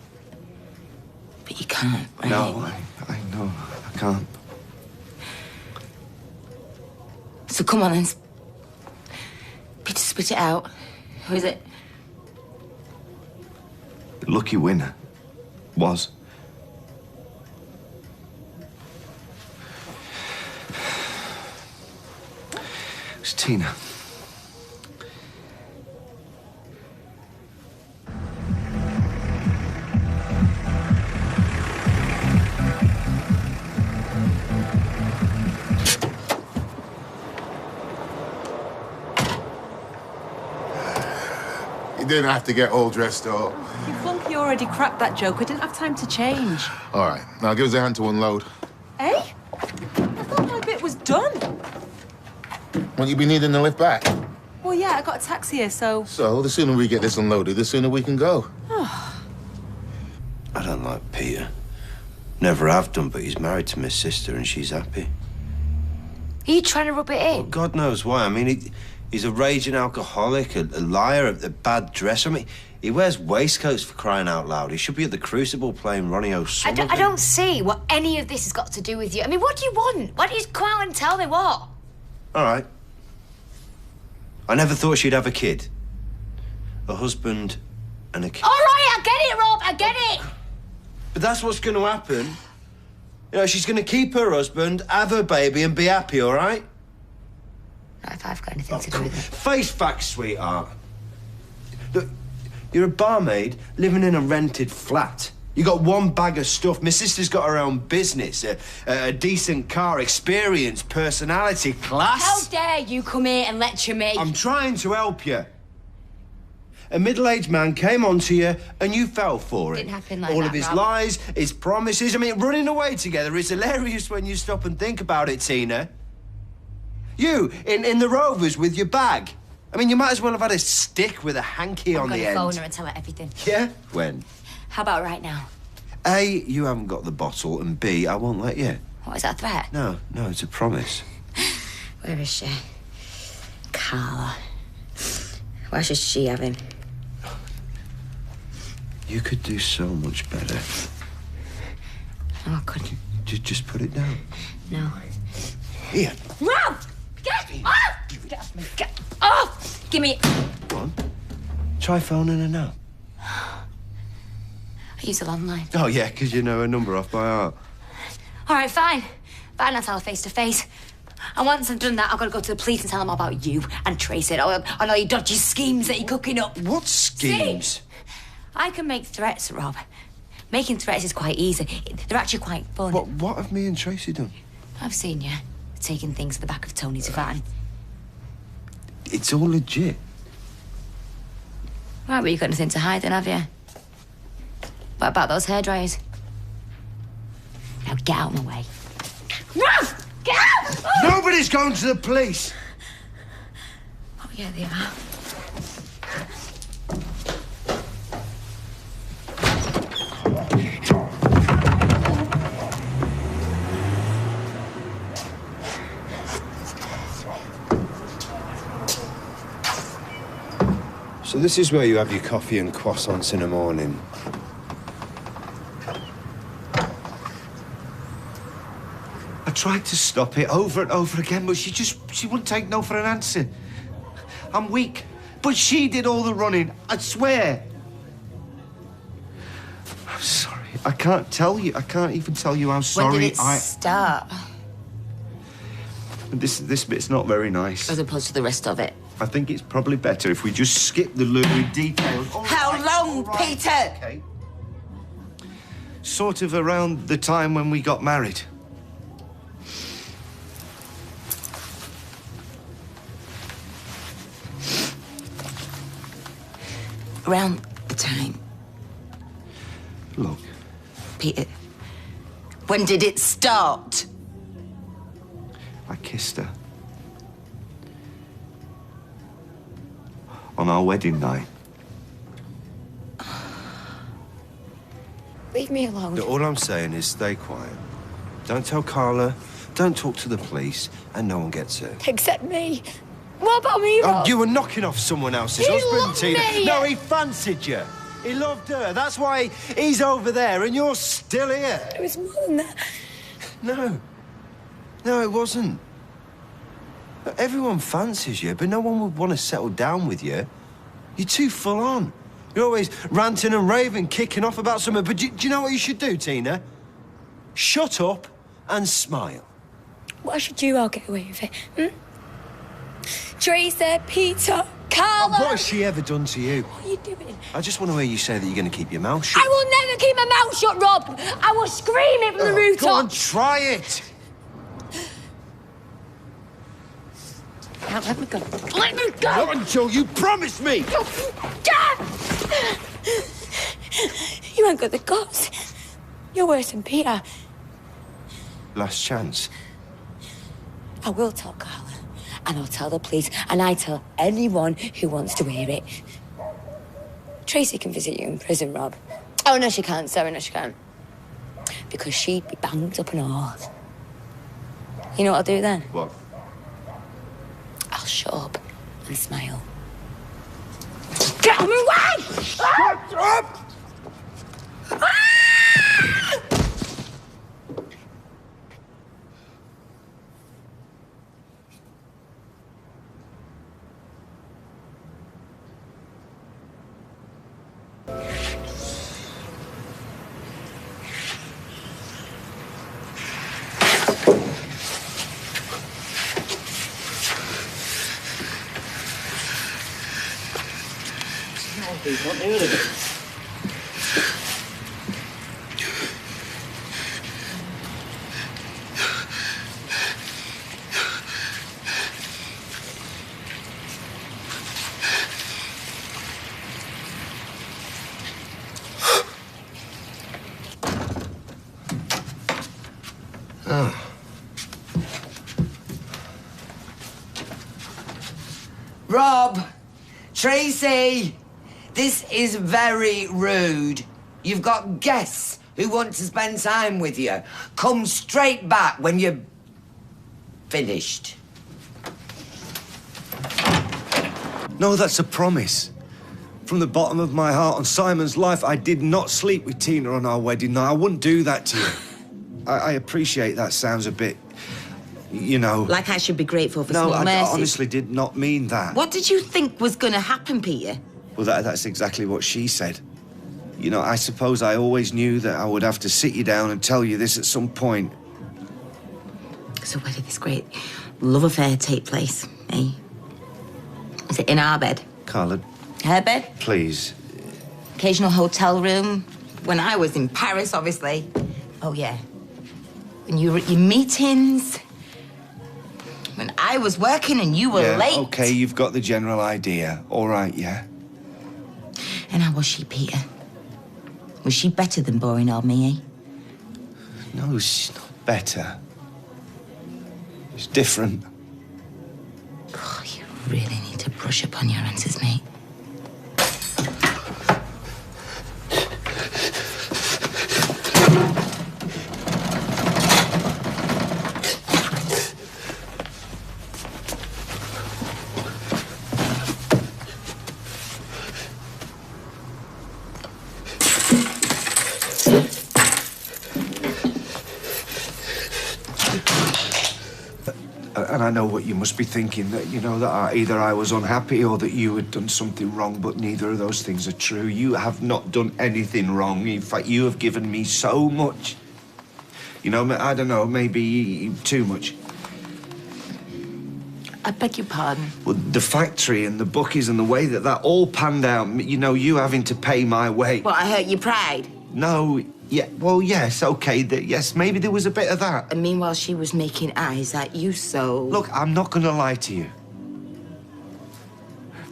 But you can't, right? No, I know. I can't. So come on then. Peter, spit it out. Who is it? The lucky winner was... It's Tina. You didn't have to get all dressed up. You flunky already cracked that joke. We didn't have time to change. All right, now give us a hand to unload. Eh? I thought my bit was done. Won't you be needing the lift back? Well, yeah, I got a taxi here, so... So, the sooner we get this unloaded, the sooner we can go. I don't like Peter. Never have done, but he's married to my sister and she's happy. Are you trying to rub it in? Well, God knows why. I mean, he's a raging alcoholic, a liar, a bad dresser. I mean, he wears waistcoats for crying out loud. He should be at the Crucible playing Ronnie O'Sullivan. I don't see what any of this has got to do with you. I mean, what do you want? Why don't you just come out and tell me what? All right. I never thought she'd have a kid. A husband and a kid. All right, I get it, Rob, I get it. But that's what's going to happen. You know, she's going to keep her husband, have her baby, and be happy, all right? Not if I've got anything to do with it. Face facts, sweetheart. Look, you're a barmaid living in a rented flat. You got one bag of stuff. My sister's got her own business, a decent car, experience, personality, class. How dare you come here and lecture me? I'm trying to help you. A middle-aged man came onto you and you fell for it. Didn't happen like All that, of his Rob. lies, his promises. I mean, running away together is hilarious when you stop and think about it, Tina. You, in the Rovers with your bag. I mean, you might as well have had a stick with a hanky on the I'm end. gonna phone her and tell her everything. Yeah? When? How about right now? A, you haven't got the bottle, and B, I won't let you. What, is that a threat? No, it's a promise. Where is she? Carla. Why should she have him? You could do so much better. No, I couldn't. Just put it down. No. Here. Rob! Get off! Get off me. Get off! Give me... Go on. Try phoning her now. I use the landline. Oh, yeah, because you know her number off by heart. All right, fine. Fine, I'll tell her face to face. And once I've done that, I've got to go to the police and tell them about you and Tracy and all your dodgy schemes that you're cooking up. What schemes? See? I can make threats, Rob. Making threats is quite easy. They're actually quite fun. What have me and Tracy done? I've seen you taking things to the back of Tony's van. It's all legit. Right, but you've got nothing to hide then, have you? What about those hairdryers? Now get out of my way. Rob! Get out! Oh! Nobody's going to the police. Oh, yeah, they are. So this is where you have your coffee and croissants in the morning. I tried to stop it over and over again, but she wouldn't take no for an answer. I'm weak, but she did all the running, I swear. I'm sorry. I can't tell you. I can't even tell you how sorry When did it start? This bit's not very nice. As opposed to the rest of it. I think it's probably better if we just skip the lurid details. How long, Peter? Okay. Sort of around the time when we got married. around the time. Look. Peter, when did it start? I kissed her. On our wedding night. Leave me alone. All I'm saying is stay quiet. Don't tell Carla, don't talk to the police, and no one gets hurt. Except me. What about me, Rob? You were knocking off someone else's He husband, loved Tina. me. No, he fancied you. He loved her. That's why he's over there and you're still here. It was more than that. No. No, it wasn't. Everyone fancies you, but no one would want to settle down with you. You're too full on. You're always ranting and raving, kicking off about something. But do you know what you should do, Tina? Shut up and smile. Why should you all get away with it? Teresa, Peter, Carla. What has she ever done to you? What are you doing? I just want to hear you say that you're going to keep your mouth shut. I will never keep my mouth shut, Rob. I will scream it from the rooftop. Go on, try it. Now, let me go. Let me go. Not until you promise me. You ain't got the guts. You're worse than Peter. Last chance. I will tell Carla, and I'll tell the police, and I tell anyone who wants to hear it. Tracy can visit you in prison, Rob. Oh, no, she can't. Sorry, no, she can't. Because she'd be banged up and all. You know what I'll do then? What? I'll shut up and smile. Get out of my way! Shut up! Rob, Tracy, this is very rude. You've got guests who want to spend time with you. Come straight back when you're finished. No, that's a promise. From the bottom of my heart on Simon's life, I did not sleep with Tina on our wedding night. I wouldn't do that to you. I appreciate that sounds a bit, you know... Like I should be grateful for No, small I mercies. honestly did not mean that. What did you think was going to happen, Peter? Well, that's exactly what she said. You know, I suppose I always knew that I would have to sit you down and tell you this at some point. So where did this great love affair take place, eh? Was it in our bed? Carla, Her bed? please. Occasional hotel room? When I was in Paris, obviously. Oh, yeah. When you were at your meetings? When I was working and you were Yeah, late? OK, you've got the general idea. All right, yeah? And how was she, Peter? Was she better than boring old me, eh? No, she's not better. She's different. Oh, you really need to brush up on your answers, mate. And I know what you must be thinking, that, you know, that either I was unhappy or that you had done something wrong, but neither of those things are true. You have not done anything wrong. In fact, you have given me so much. You know, I don't know, maybe too much. I beg your pardon? Well, the factory and the bookies and the way that all panned out, you know, you having to pay my way. What, I hurt your pride? No, yeah, well, yes, OK, yes, maybe there was a bit of that. And meanwhile, she was making eyes at you, so... Look, I'm not going to lie to you.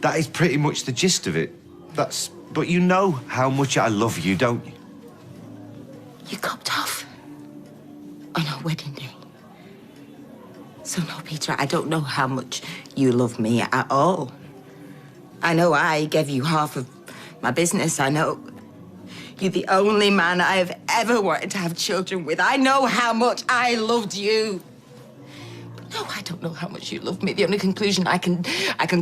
That is pretty much the gist of it. That's But you know how much I love you, don't you? You copped off on our wedding day. So no, Peter, I don't know how much you love me at all. I know I gave you half of my business. I know you're the only man I have ever wanted to have children with. I know how much I loved you. But no, I don't know how much you love me. The only conclusion I can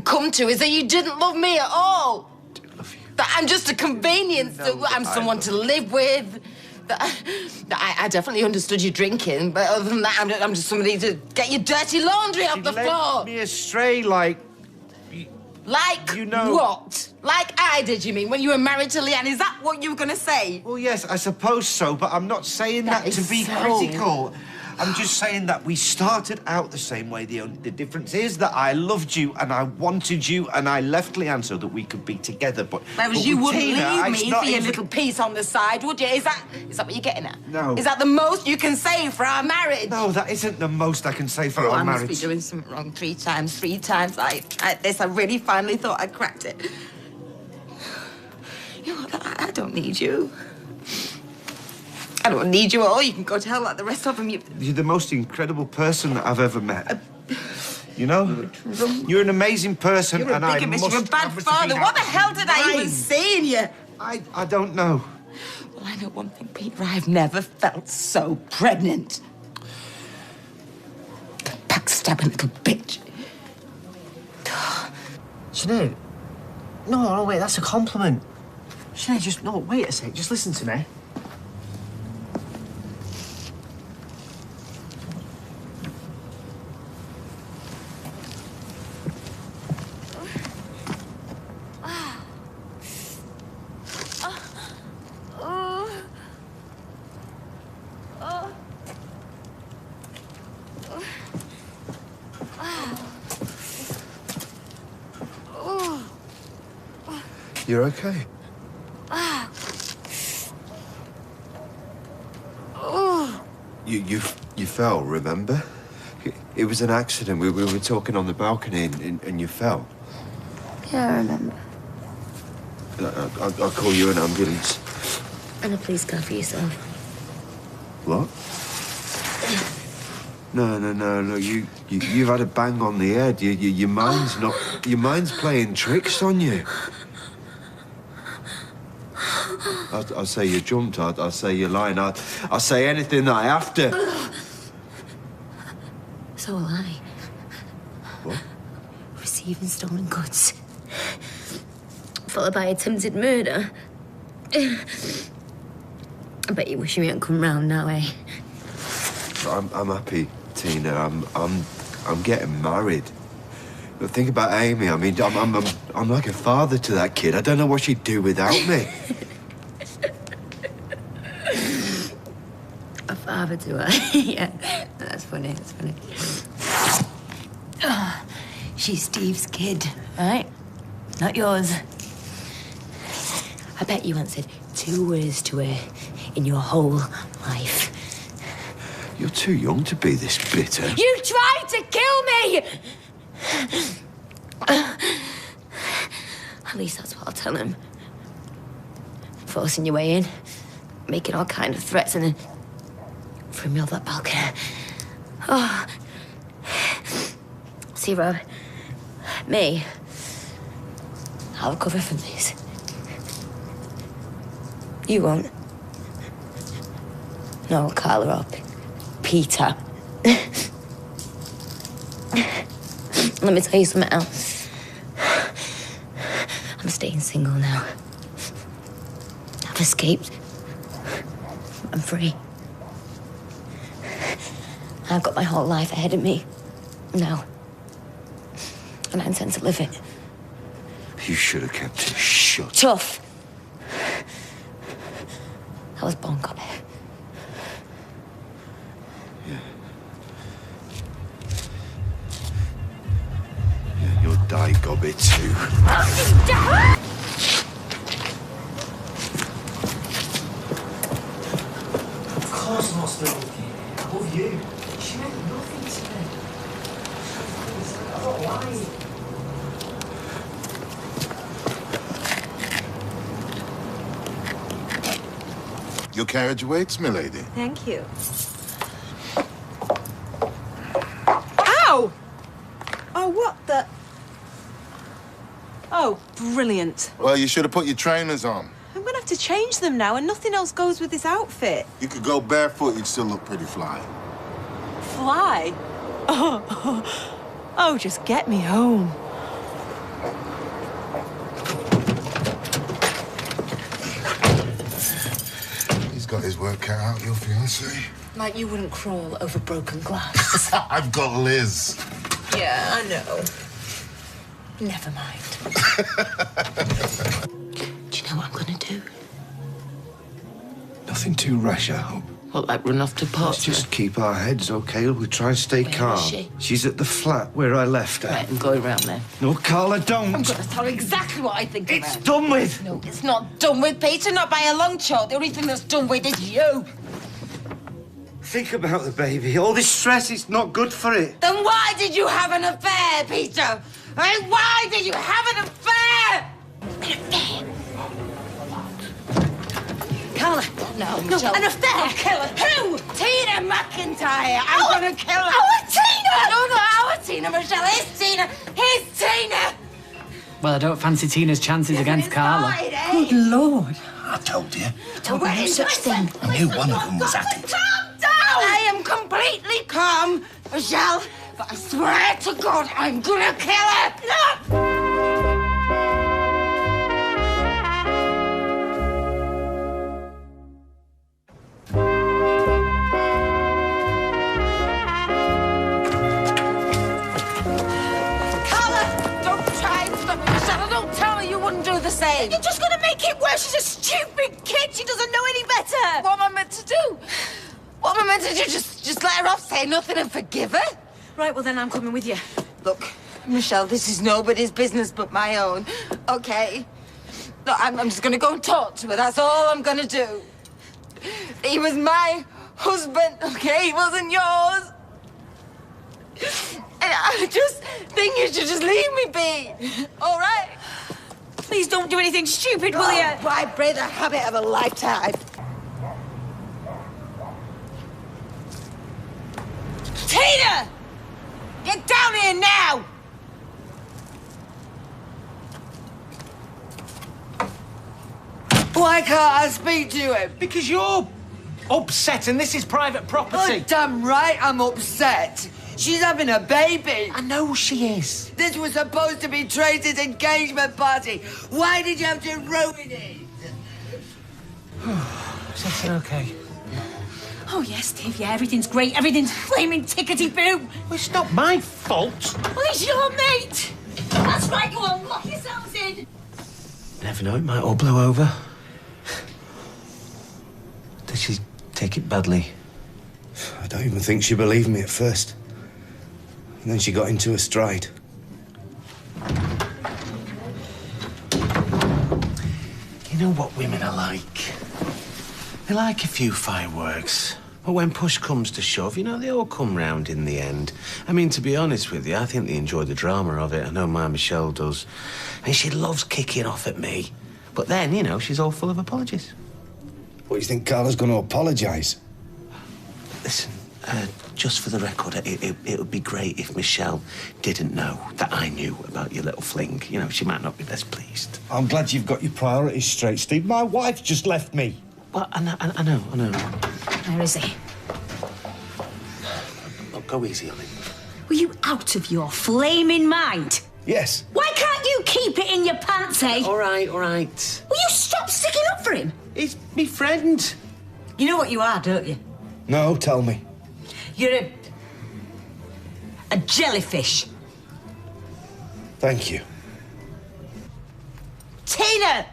come to is that you didn't love me at all. I do love you. That I'm just a convenience. That I'm someone to live with. That I definitely understood you drinking, but other than that, I'm just somebody to get your dirty laundry off the floor. Led me astray, like... Like you know... what? Like I did, you mean, when you were married to Leanne? Is that what you were going to say? Well, yes, I suppose so, but I'm not saying that to be critical. I'm just saying that we started out the same way. The difference is that I loved you and I wanted you and I left Leanne so that we could be together, but... Whereas you wouldn't leave me for your little piece on the side, would you? Is that what you're getting at? No. Is that the most you can say for our marriage? No, that isn't the most I can say for our marriage. I must be doing something wrong three times like this. I really finally thought I cracked it. You know what? I don't need you. I don't need you at all. You can go to hell like the rest of them. You're the most incredible person that I've ever met. You know? You're an amazing person, You're a bigamist. You're a bad father. What the hell did I even see in you? I don't know. Well, I know one thing, Peter. I've never felt so pregnant. Backstabbing little bitch. Sinead. No, wait, that's a compliment. Sinead, just... No, wait a sec. Just listen to me. You're okay? You fell, remember? It was an accident. We were talking on the balcony and you fell. Yeah, I remember. I'll call you an ambulance. And a police car for yourself. What? No. You've had a bang on the head. Your mind's not... Your mind's playing tricks on you. I'll say you jumped. I'll say you're lying. I'll say anything that I have to. So will I. What? Receiving stolen goods. Followed by attempted murder. I bet you wish you hadn't come round now, eh? I'm happy, Tina. I'm getting married. But think about Amy. I mean, I'm like a father to that kid. I don't know what she'd do without me. A father to her. Yeah, that's funny. That's funny. She's Steve's kid, right? Not yours. I bet you answered 2 words to her in your whole life. You're too young to be this bitter. You tried to kill me! At least that's what I'll tell him. Forcing your way in, making all kind of threats, and then threw me off that balcony. Oh. See, Rob, me, I'll recover from this. You won't. No, Carla or Peter. Let me tell you something else. I'm staying single now. I've escaped. I'm free. I've got my whole life ahead of me now. And I intend to live it. You should have kept it shut. Tough. I was born gobbit. Yeah, you'll die gobbit too. Of course I'm not still looking. I love you. She meant nothing to me. I don't lie. Your carriage awaits, milady. Thank you. Ow! Oh, what the... Oh, brilliant. Well, you should have put your trainers on. I'm gonna have to change them now, and nothing else goes with this outfit. You could go barefoot, you'd still look pretty fly. Fly? Oh, just get me home. He's got his work cut out, your fiancé. Like you wouldn't crawl over broken glass. I've got Liz. Yeah, I know. Never mind. Do you know what I'm gonna do? Nothing too rash, I hope. Well, like run off to Let's Portsmouth? just keep our heads, OK? We'll try and stay calm. she? She's at the flat where I left her. Right, I'm going round there. No, Carla, don't. I'm going to tell her exactly what I think of her. It's done with. No, it's not done with, Peter. Not by a long shot. The only thing that's done with is you. Think about the baby. All this stress is not good for it. Then why did you have an affair, Peter? Hey, why did you have an affair? An affair? Carla. No, an affair. I'll kill her. Who? Tina McIntyre. I'm gonna kill her. Our Tina! No, not our Tina, Michelle. His Tina. His Tina. Well, I don't fancy Tina's chances against Carla. Good Lord. I told you. Told me no such thing. I knew one of them was at it. Calm down! I am completely calm, Michelle, but I swear to God, I'm gonna kill her! No! Carla, don't try and stop me, Michelle. Don't tell me you wouldn't do the same. You're just gonna make it worse. She's a stupid kid. She doesn't know any better. What am I meant to do? What am I meant to do? Just let her off, say nothing and forgive her? Right, well then I'm coming with you. Look, Michelle, this is nobody's business but my own, okay? Look, I'm just gonna go and talk to her. That's all I'm gonna do. He was my husband, okay? He wasn't yours. And I just think you should just leave me be, all right? Please don't do anything stupid, will you? I pray the habit of a lifetime. Tina! Get down here now! Why can't I speak to him? Because you're upset and this is private property. Oh, damn right I'm upset. She's having a baby. I know she is. This was supposed to be Tracy's engagement party. Why did you have to ruin it? Is everything okay? Oh, yes, Steve, yeah, everything's great. Everything's flaming tickety-boo. Well, it's not my fault. Well, he's your mate. That's right, go on, lock yourselves in. Never know, it might all blow over. Did she take it badly? I don't even think she believed me at first. And then she got into her stride. You know what women are like? They like a few fireworks. But when push comes to shove, you know, they all come round in the end. I mean, to be honest with you, I think they enjoy the drama of it. I know my Michelle does. And she loves kicking off at me. But then, you know, she's all full of apologies. What, you think Carla's going to apologise? Listen, just for the record, it would be great if Michelle didn't know that I knew about your little fling. You know, she might not be best pleased. I'm glad you've got your priorities straight, Steve. My wife just left me. Well, I know. Where is he? Oh, go easy on him. Were you out of your flaming mind? Yes. Why can't you keep it in your pants, eh? All right. Will you stop sticking up for him? He's me friend. You know what you are, don't you? No, tell me. You're a jellyfish. Thank you. Tina!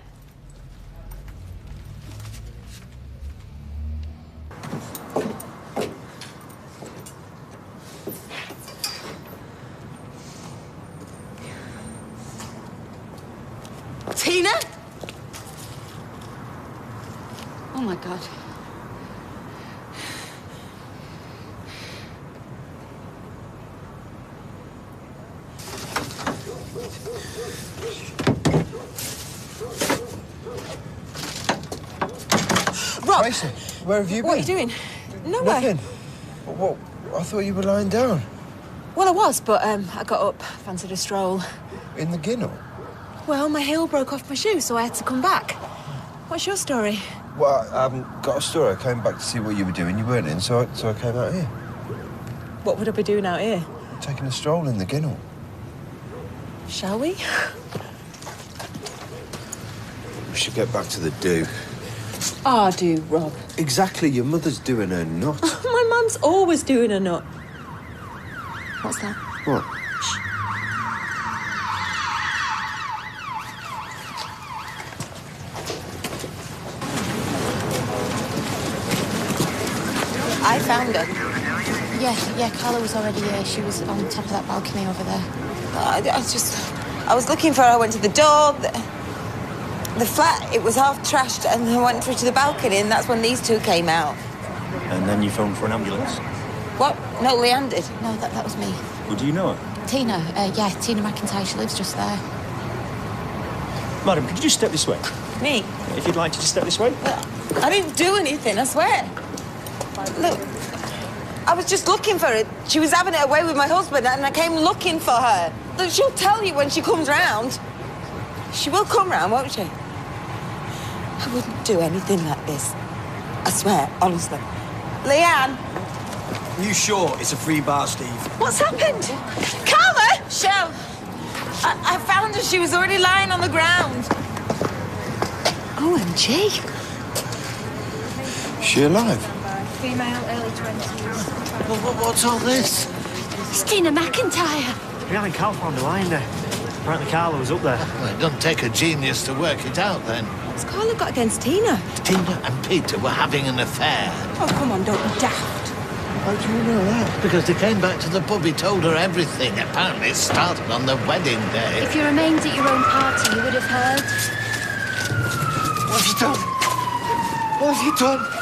Tina? Oh, my God. Rob! Tracy, where have you been? What are you doing? Nowhere. Nothing. What? I thought you were lying down. Well, I was, but I got up, fancied a stroll. In the ginnel? Well, my heel broke off my shoe, so I had to come back. What's your story? Well, I haven't got a story. I came back to see what you were doing. You weren't in, so I came out here. What would I be doing out here? Taking a stroll in the ginnel. Shall we? We should get back to the do. Ah, do, Rob. Exactly, your mother's doing her nut. My mum's always doing a nut. What's that? What? I found her. Yeah, Carla was already here. She was on top of that balcony over there. I was looking for her. I went to the door. The flat, it was half trashed, and I went through to the balcony, and that's when these two came out. And then you phoned for an ambulance? What? No, Leanne did. No, that was me. Well, do you know her? Tina, yeah, Tina McIntyre. She lives just there. Madam, could you just step this way? Me? If you'd like to just step this way. I didn't do anything, I swear. Look, I was just looking for her. She was having it away with my husband, and I came looking for her. Look, she'll tell you when she comes round. She will come round, won't she? I wouldn't do anything like this. I swear, honestly. Leanne! You sure it's a free bar, Steve? What's happened? Carla! Shell! I found her. She was already lying on the ground. OMG. Is she alive? Female, early 20s. What's all this? It's Tina McIntyre. Yeah, and Carl found her lying there. Apparently Carla was up there. Well, it doesn't take a genius to work it out, then. What's Carla got against Tina? Tina and Peter were having an affair. Oh, come on, don't be daft. How do you know that? Because they came back to the pub, he told her everything. Apparently it started on the wedding day. If you remained at your own party, you would have heard. What have you done? What have you done?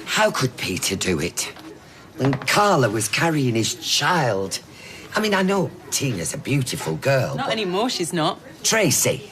How could Peter do it? When Carla was carrying his child. I mean, I know Tina's a beautiful girl. Not anymore, she's not. Tracy.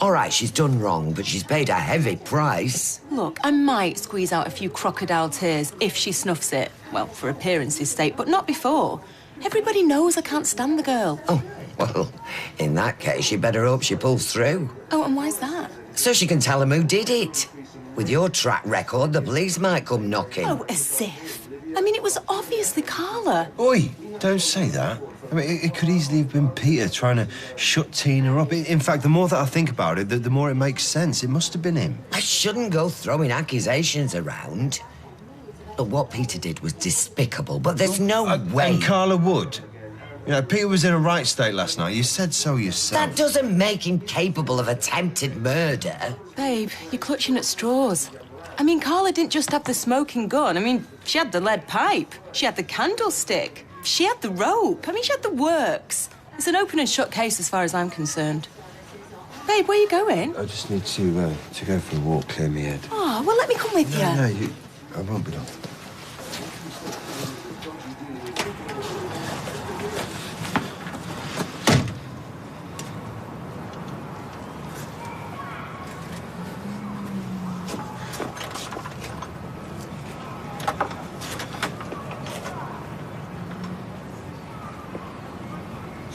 All right, she's done wrong, but she's paid a heavy price. Look, I might squeeze out a few crocodile tears if she snuffs it. Well, for appearance's sake, but not before. Everybody knows I can't stand the girl. Oh, well, in that case, you better hope she pulls through. Oh, and why's that? So she can tell them who did it. With your track record, the police might come knocking. Oh, as if. I mean, it was obviously Carla. Oi, don't say that. I mean, it could easily have been Peter trying to shut Tina up. In fact, the more that I think about it, the more it makes sense. It must have been him. I shouldn't go throwing accusations around. Look, what Peter did was despicable, but there's no way... And Carla would. You know, Peter was in a right state last night. You said so yourself. That doesn't make him capable of attempted murder. Babe, you're clutching at straws. I mean, Carla didn't just have the smoking gun. I mean, she had the lead pipe. She had the candlestick. She had the rope. I mean, she had the works. It's an open and shut case as far as I'm concerned. Babe, where are you going? I just need to go for a walk, clear my head. Oh, well, let me come with you. No, I won't be long.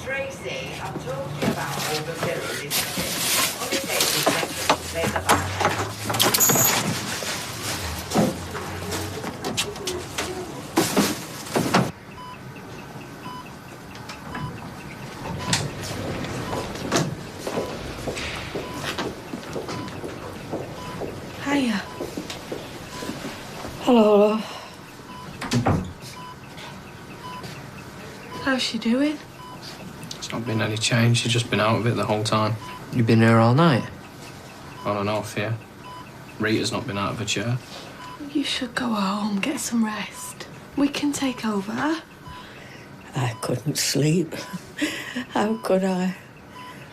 Tracy, I've told you about all the mirrors in the only takes a second to take them back. Hello. How's she doing? It's not been any change. She's just been out of it the whole time. You been here all night? On and off, yeah. Rita's not been out of her chair. You should go home, get some rest. We can take over. I couldn't sleep. How could I?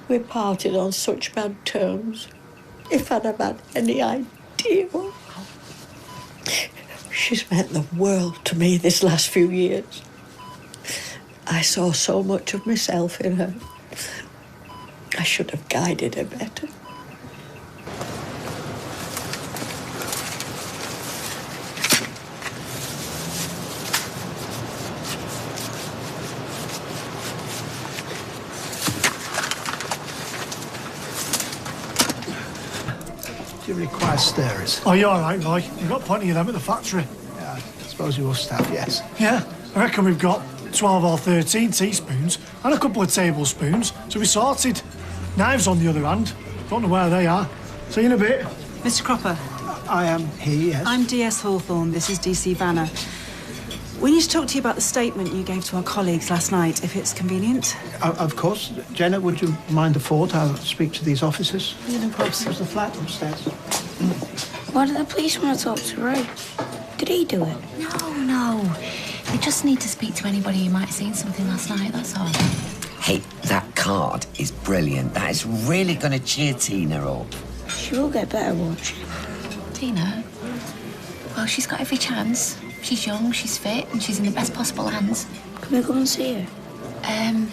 We parted on such bad terms. If I'd have had any idea. She's meant the world to me this last few years. I saw so much of myself in her. I should have guided her better. Do you require stirrers? Oh, you're all right, Roy. We've got plenty of them at the factory. Yeah, I suppose you must have, yes. Yeah, I reckon we've got 12 or 13 teaspoons and a couple of tablespoons, so we're sorted. Knives, on the other hand, don't know where they are. See you in a bit. Mr. Cropper. I am he, yes. I'm DS Hawthorne. This is DC Vanner. We need to talk to you about the statement you gave to our colleagues last night, if it's convenient. Of course. Jenna, would you mind the fort? I'll speak to these officers. Yeah, no problem. There's the flat upstairs. Why did the police want to talk to Ray? Did he do it? No. They just need to speak to anybody who might have seen something last night, that's all. Hey, that card is brilliant. That is really going to cheer Tina up. She will get better, won't she? Tina? Well, she's got every chance. She's young, she's fit, and she's in the best possible hands. Can we go and see her?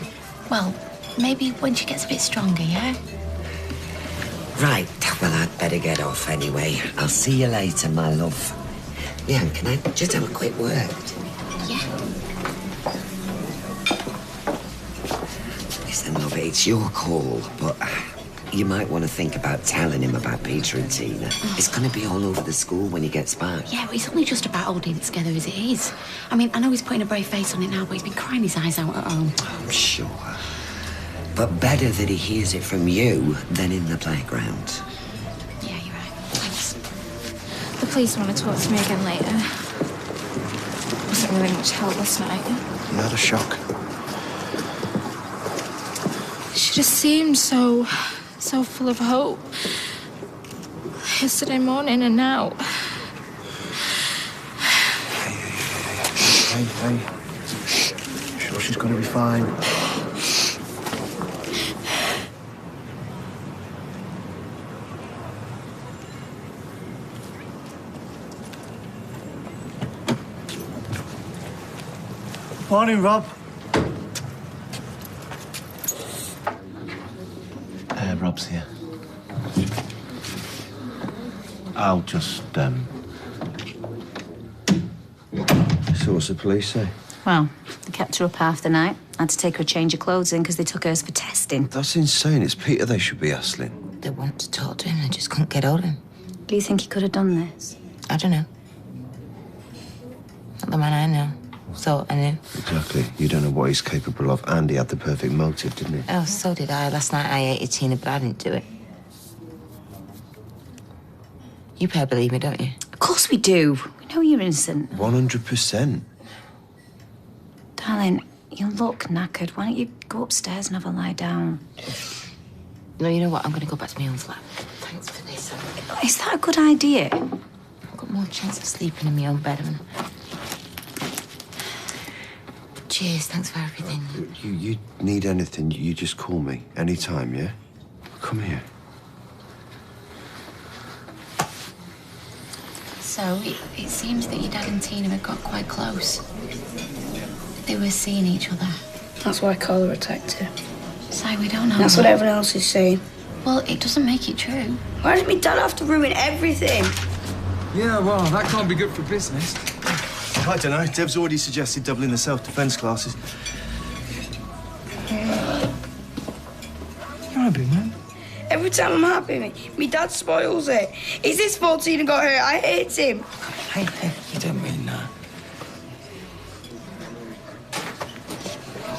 Well, maybe when she gets a bit stronger, yeah? Right, well, I'd better get off anyway. I'll see you later, my love. Yeah, can I just have a quick word? Yeah. Listen, love, it's your call, but you might want to think about telling him about Peter and Tina. It's going to be all over the school when he gets back. Yeah, but it's only just about holding it together as it is. I mean, I know he's putting a brave face on it now, but he's been crying his eyes out at home. I'm sure. But better that he hears it from you than in the playground. Yeah, you're right. Thanks. The police want to talk to me again later. Wasn't really much help last night. You had a shock. She just seemed so full of hope. Yesterday morning and now. Hey. Sure she's going to be fine. Morning, Rob. Rob's here. I'll just, So what's the police say? Well, they kept her up half the night. I had to take her a change of clothes in because they took hers for testing. That's insane. It's Peter they should be hassling. They want to talk to him, they just couldn't get hold of him. Do you think he could have done this? I don't know. Not the man I know. So I knew. Exactly. You don't know what he's capable of, and he had the perfect motive, didn't he? Oh, so did I. Last night I hated Tina, but I didn't do it. You probably believe me, don't you? Of course we do. We know you're innocent. 100%. Darling, you look knackered. Why don't you go upstairs and have a lie down? No, you know what? I'm going to go back to my own flat. Thanks for this. Is that a good idea? I've got more chance of sleeping in my own bed. Cheers, thanks for everything. You need anything, you just call me. Anytime, yeah? Come here. So, it seems that your dad and Tina had got quite close. They were seeing each other. That's why Carla attacked her. So we don't know. That's what everyone else is saying. Well, it doesn't make it true. Why did my dad have to ruin everything? Yeah, well, that can't be good for business. I don't know. Dev's already suggested doubling the self-defense classes. You're a big man. Every time I'm happy, my dad spoils it. It's his fault Tina got hurt. I hate him. Hey, you don't mean that.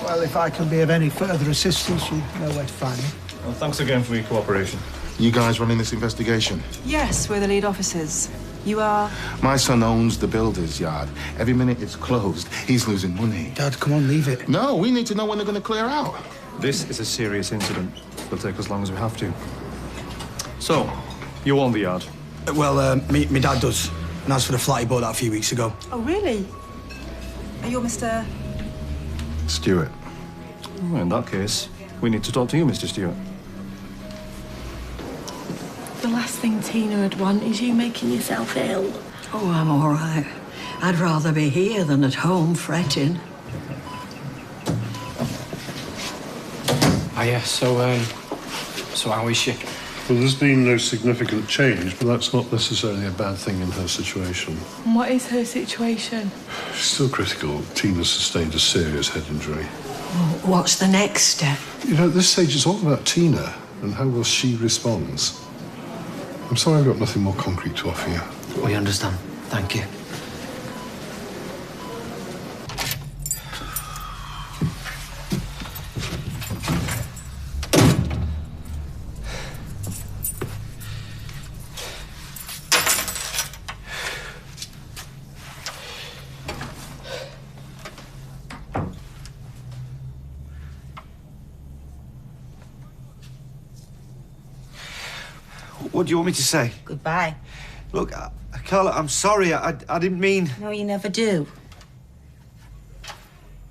Well, if I can be of any further assistance, you know where to find me. Well, thanks again for your cooperation. You guys running this investigation? Yes, we're the lead officers. You are? My son owns the builder's yard. Every minute it's closed, he's losing money. Dad, come on, leave it. No, we need to know when they're going to clear out. This is a serious incident. It'll take as long as we have to. So, you own the yard? Well, me dad does. And as for the flat, he bought that a few weeks ago. Oh, really? Are you Mr... Stewart. Well, in that case, we need to talk to you, Mr. Stewart. The last thing Tina would want is you making yourself ill. Oh, I'm all right. I'd rather be here than at home fretting. Ah, yeah, so how is she? Well, there's been no significant change, but that's not necessarily a bad thing in her situation. And what is her situation? She's still critical. Tina sustained a serious head injury. Well, what's the next step? You know, at this stage, it's all about Tina and how well she responds. I'm sorry I've got nothing more concrete to offer you. We understand. Thank you. What do you want me to say? Goodbye. Look, Carla, I'm sorry. I didn't mean... No, you never do.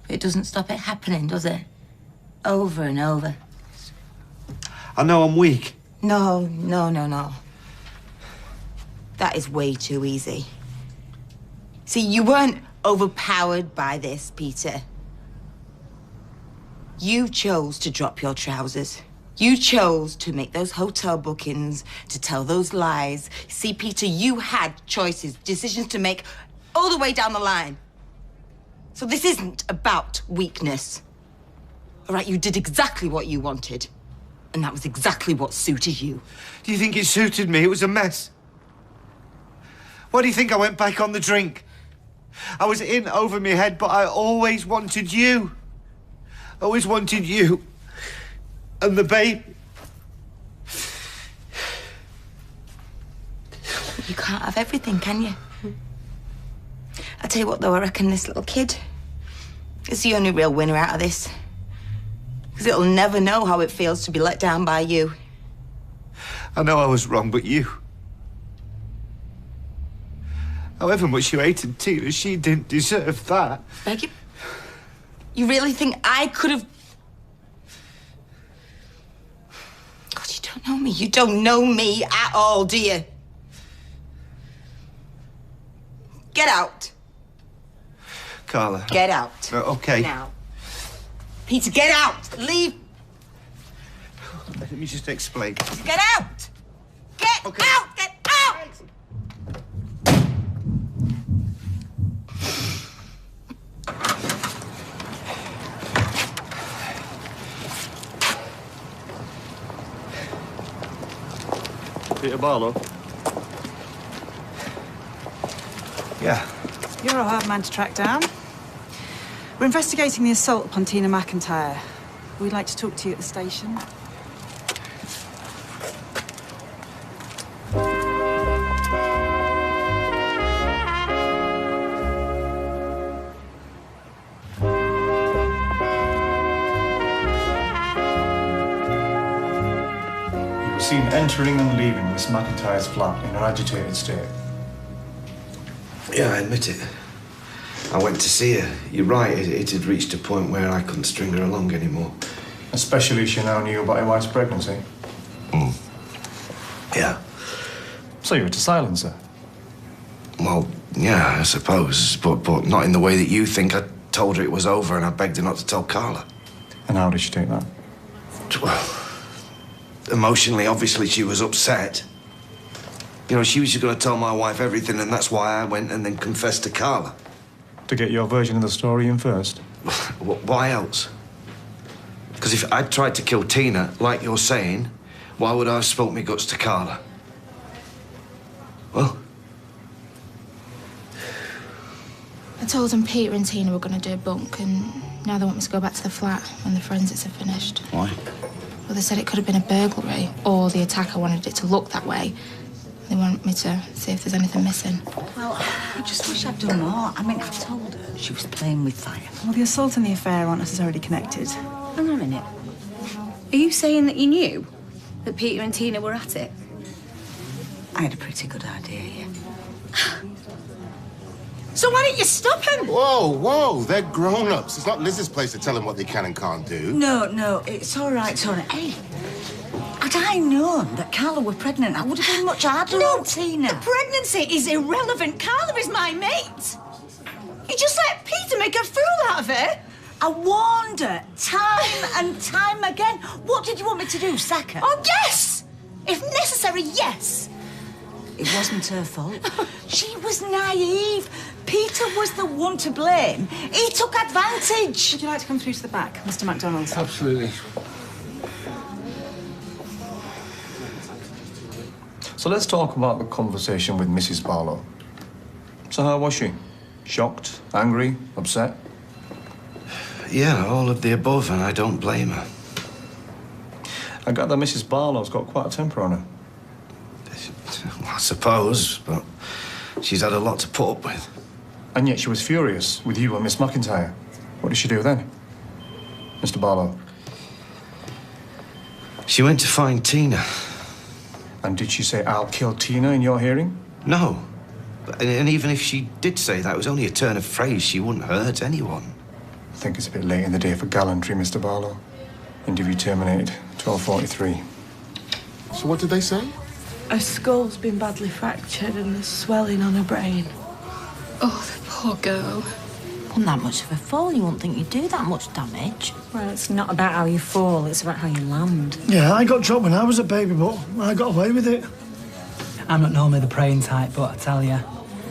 It doesn't stop it happening, does it? Over and over. I know I'm weak. No. That is way too easy. See, you weren't overpowered by this, Peter. You chose to drop your trousers. You chose to make those hotel bookings, to tell those lies. See, Peter, you had choices, decisions to make all the way down the line. So this isn't about weakness. All right, you did exactly what you wanted. And that was exactly what suited you. Do you think it suited me? It was a mess. Why do you think I went back on the drink? I was in over my head, but I always wanted you. Always wanted you. And the babe. You can't have everything, can you? I tell you what, though, I reckon this little kid is the only real winner out of this. Because it'll never know how it feels to be let down by you. I know I was wrong, but you... However much you hated Tina, she didn't deserve that. Beg you? You really think I could have... God, you don't know me. You don't know me at all, do you? Get out. Carla. Get out. Okay. Now. Peter, get out. Leave. Let me just explain. Get out. Get out. Get out. Peter Barlow? Yeah. You're a hard man to track down. We're investigating the assault upon Tina McIntyre. We'd like to talk to you at the station. You were seen entering and leaving Miss McIntyre's flat in an agitated state. Yeah, I admit it. I went to see her. You're right, it had reached a point where I couldn't string her along anymore. Especially as she now knew about your wife's pregnancy. Yeah. So you were to silence her? Well, yeah, I suppose, but not in the way that you think. I told her it was over and I begged her not to tell Carla. And how did she take that? Well, emotionally, obviously, she was upset. You know, she was just going to tell my wife everything, and that's why I went and then confessed to Carla. To get your version of the story in first? Why else? Because if I'd tried to kill Tina, like you're saying, why would I have spilt my guts to Carla? Well? I told them Peter and Tina were going to do a bunk, and now they want me to go back to the flat when the forensics are finished. Why? Well, they said it could have been a burglary, or the attacker wanted it to look that way. They want want me to see if there's anything missing? Well, I just wish I'd done more. I mean, I told her she was playing with fire. Well, the assault and the affair aren't necessarily connected. Hang on a minute. Are you saying that you knew that Peter and Tina were at it? I had a pretty good idea, yeah. So why didn't you stop him? Whoa, they're grown-ups. It's not Liz's place to tell them what they can and can't do. No, it's all right, Tony. Hey, had I known that Carla were pregnant, I would have been much harder on Tina. The pregnancy is irrelevant. Carla is my mate. You just let Peter make a fool out of her. I warned her time and time again. What did you want me to do, sack her? Oh, yes! If necessary, yes. It wasn't her fault. She was naive. Peter was the one to blame. He took advantage. Would you like to come through to the back, Mr. MacDonald? Absolutely. So let's talk about the conversation with Mrs. Barlow. So how was she? Shocked? Angry? Upset? Yeah, all of the above, and I don't blame her. I gather Mrs. Barlow's got quite a temper on her. Well, I suppose, but she's had a lot to put up with. And yet she was furious with you and Miss McIntyre. What did she do then, Mr. Barlow? She went to find Tina. And did she say, "I'll kill Tina" in your hearing? No. And even if she did say that, it was only a turn of phrase. She wouldn't hurt anyone. I think it's a bit late in the day for gallantry, Mr. Barlow. Interview terminated, 12:43. So what did they say? Her skull's been badly fractured and there's swelling on her brain. Oh, the poor girl. Wasn't that much of a fall. You wouldn't think you'd do that much damage. Well, it's not about how you fall, it's about how you land. Yeah, I got dropped when I was a baby, but I got away with it. I'm not normally the praying type, but I tell you,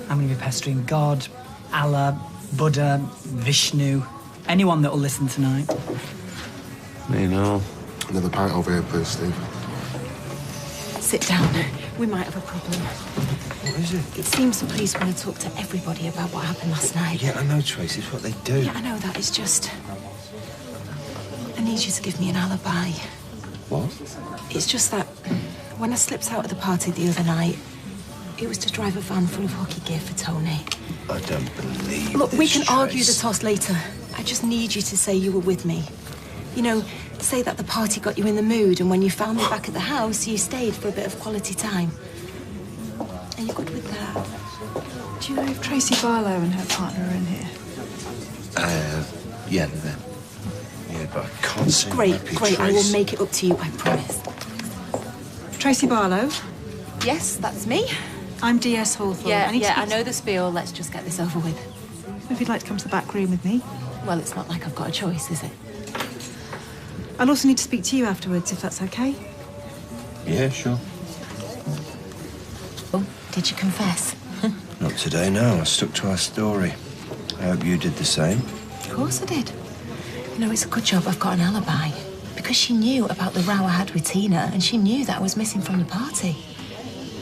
I'm going to be pestering God, Allah, Buddha, Vishnu, anyone that will listen tonight. You know. Another pint over here, please, Steve. Sit down. We might have a problem. What is it? It seems the police want to talk to everybody about what happened last night. Yeah, I know, Tracy. It's what they do. Yeah, I know that. It's just... I need you to give me an alibi. What? It's just that when I slipped out of the party the other night, it was to drive a van full of hockey gear for Tony. I don't believe Look, this, we can argue the Trace. toss later. I just need you to say you were with me. You know, say that the party got you in the mood, and when you found me back at the house, you stayed for a bit of quality time. Are you good with that? Do you know if Tracy Barlow and her partner are in here? Yeah, they're there. Yeah, but I can't see Great. I will make it up to you, I promise. Tracy Barlow? Yes, that's me. I'm DS Hawthorne. I know the spiel. Let's just get this over with. If you'd like to come to the back room with me. Well, it's not like I've got a choice, is it? I'll also need to speak to you afterwards, if that's okay. Yeah, sure. Oh, did you confess? Not today, no. I stuck to our story. I hope you did the same. Of course I did. You know, it's a good job I've got an alibi. Because she knew about the row I had with Tina, and she knew that I was missing from the party.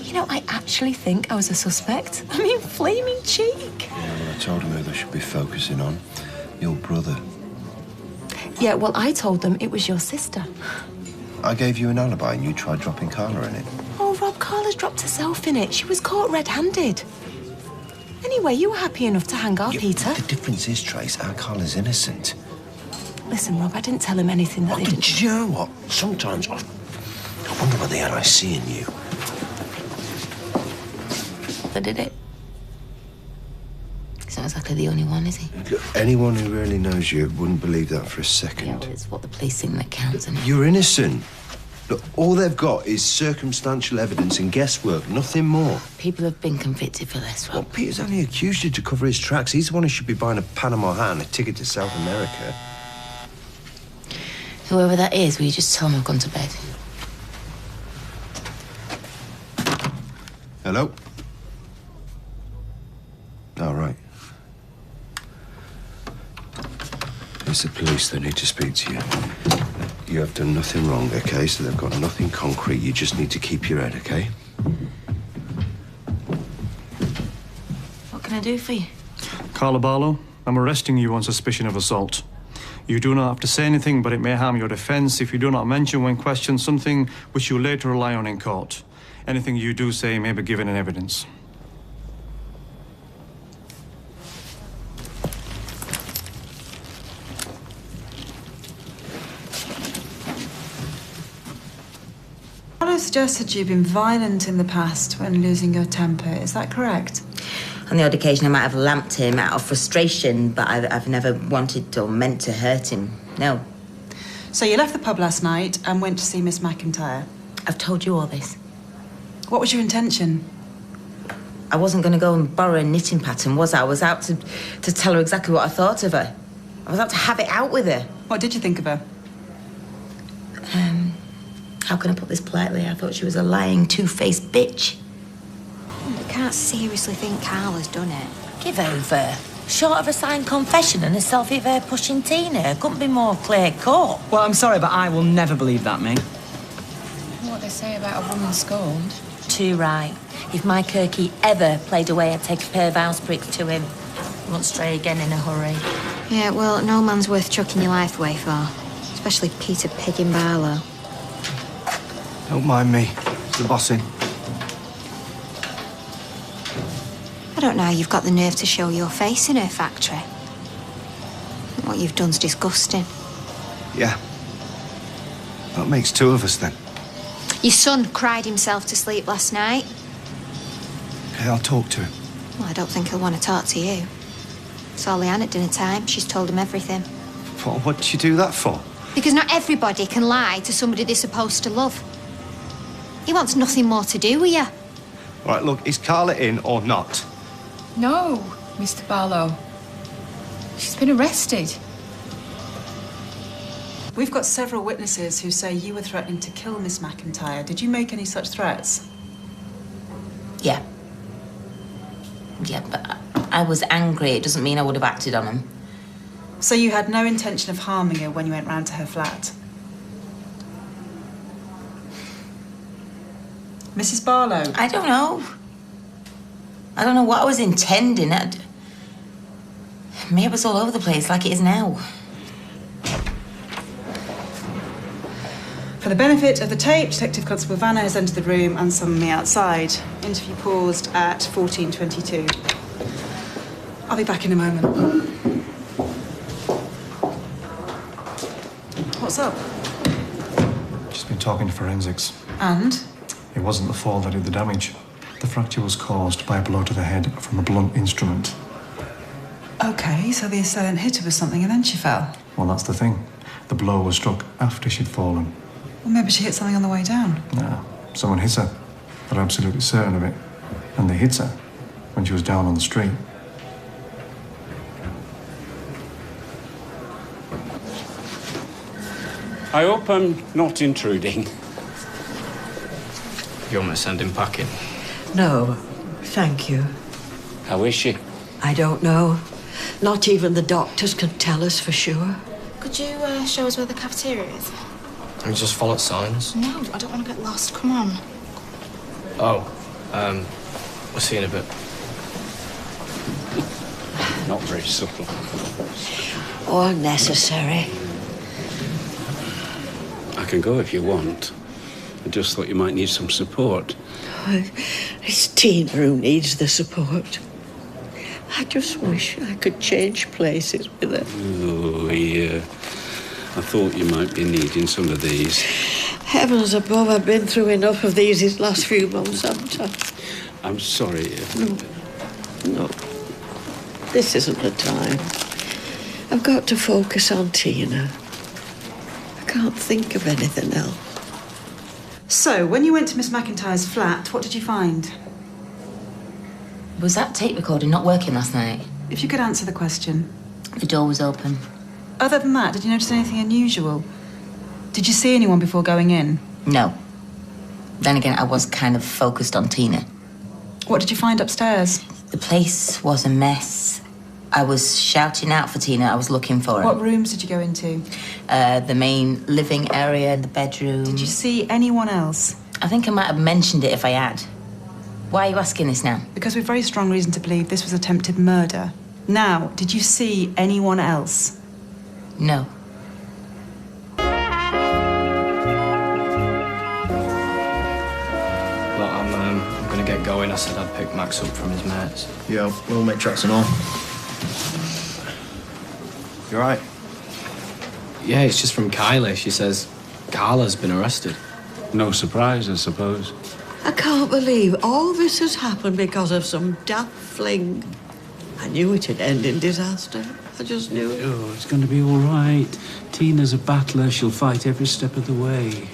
You know, I actually think I was a suspect. I mean, flaming cheek. Yeah, well, I told them who they should be focusing on. Your brother. Yeah, well, I told them it was your sister. I gave you an alibi and you tried dropping Carla in it. Oh, Rob, Carla's dropped herself in it. She was caught red-handed. Anyway, you were happy enough to hang out, Peter. The difference is, Trace, our Carla's innocent. Listen, Rob, I didn't tell him anything that they didn't... Do you know what? Sometimes I wonder what the hell I see in you. But did it? He's not exactly the only one, is he? Look, anyone who really knows you wouldn't believe that for a Yeah, second. well, it's what the police think that counts, isn't it? You're innocent. Look, all they've got is circumstantial evidence and guesswork, nothing more. People have been convicted for this, Rob. Well, Peter's only accused you to cover his tracks. He's the one who should be buying a Panama hat and a ticket to South America. Whoever that is, will you just tell him I've gone to bed? Hello? All right. It's the police. They need to speak to you. You have done nothing wrong, okay? So they've got nothing concrete. You just need to keep your head, okay? What can I do for you? Carla Barlow, I'm arresting you on suspicion of assault. You do not have to say anything, but it may harm your defence if you do not mention when questioned something which you later rely on in court. Anything you do say may be given in evidence. Carla suggested you've been violent in the past when losing your temper. Is that correct? On the odd occasion, I might have lamped him out of frustration, but I've never wanted or meant to hurt him. No. So you left the pub last night and went to see Miss McIntyre. I've told you all this. What was your intention? I wasn't going to go and borrow a knitting pattern, was I? I was out to tell her exactly what I thought of her. I was out to have it out with her. What did you think of her? How can I put this politely? I thought she was a lying, two-faced bitch. You can't seriously think Carla's done it. Give over. Short of a signed confession and a selfie of her pushing Tina. Couldn't be more clear-cut. Well, I'm sorry, but I will never believe that, May. What they say about a woman scorned. Too right. If my Kirky ever played away, I'd take a pair of house bricks to him. Won't stray again in a hurry. Yeah, well, no man's worth chucking your life away for. Especially Peter Piggin Barlow. Don't mind me. It's the boss in. I don't know how you've got the nerve to show your face in her factory. What you've done's disgusting. Yeah. That makes two of us, then. Your son cried himself to sleep last night. Okay, I'll talk to him. Well, I don't think he'll want to talk to you. Saw Leanne at dinner time. She's told him everything. What'd you do that for? Because not everybody can lie to somebody they're supposed to love. He wants nothing more to do with you. All right, look, is Carla in or not? No, Mr. Barlow. She's been arrested. We've got several witnesses who say you were threatening to kill Miss McIntyre. Did you make any such threats? Yeah. Yeah, but I was angry. It doesn't mean I would have acted on them. So you had no intention of harming her when you went round to her flat? Mrs. Barlow? I don't know. I don't know what I was intending. Maybe it was all over the place like it is now. For the benefit of the tape, Detective Constable Vanna has entered the room and summoned me outside. Interview paused at 14:22. I'll be back in a moment. What's up? She's been talking to forensics. And? It wasn't the fall that did the damage. The fracture was caused by a blow to the head from a blunt instrument. Okay, so the assailant hit her with something and then she fell. Well, that's the thing. The blow was struck after she'd fallen. Well, maybe she hit something on the way down. Nah, someone hit her. They're absolutely certain of it. And they hit her when she was down on the street. I hope I'm not intruding. You want me to send him packing? No, thank you. How is she? I don't know. Not even the doctors can tell us for sure. Could you show us where the cafeteria is? And just follow signs? No, I don't want to get lost. Come on. Oh, we'll see you in a bit. Not very subtle. Or necessary. I can go if you want. I just thought you might need some support. It's Tina who needs the support. I just wish I could change places with her. Oh, yeah. I thought you might be needing some of these. Heavens above, I've been through enough of these last few months, haven't I? I'm sorry. No. This isn't the time. I've got to focus on Tina. I can't think of anything else. So, when you went to Miss McIntyre's flat, what did you find? Was that tape recording not working last night? If you could answer the question. The door was open. Other than that, did you notice anything unusual? Did you see anyone before going in? No. Then again, I was kind of focused on Tina. What did you find upstairs? The place was a mess. I was shouting out for Tina. I was looking for her. What rooms did you go into? The main living area, the bedroom. Did you see anyone else? I think I might have mentioned it if I had. Why are you asking this now? Because we've very strong reason to believe this was attempted murder. Now, did you see anyone else? No. Look, I said I'd pick Max up from his mates. Yeah, we'll make tracks and all. You all right? Yeah, it's just from Kylie. She says Carla's been arrested. No surprise, I suppose. I can't believe all this has happened because of some daft fling. I knew it'd end in disaster. I just knew it. Oh, it's going to be all right. Tina's a battler. She'll fight every step of the way.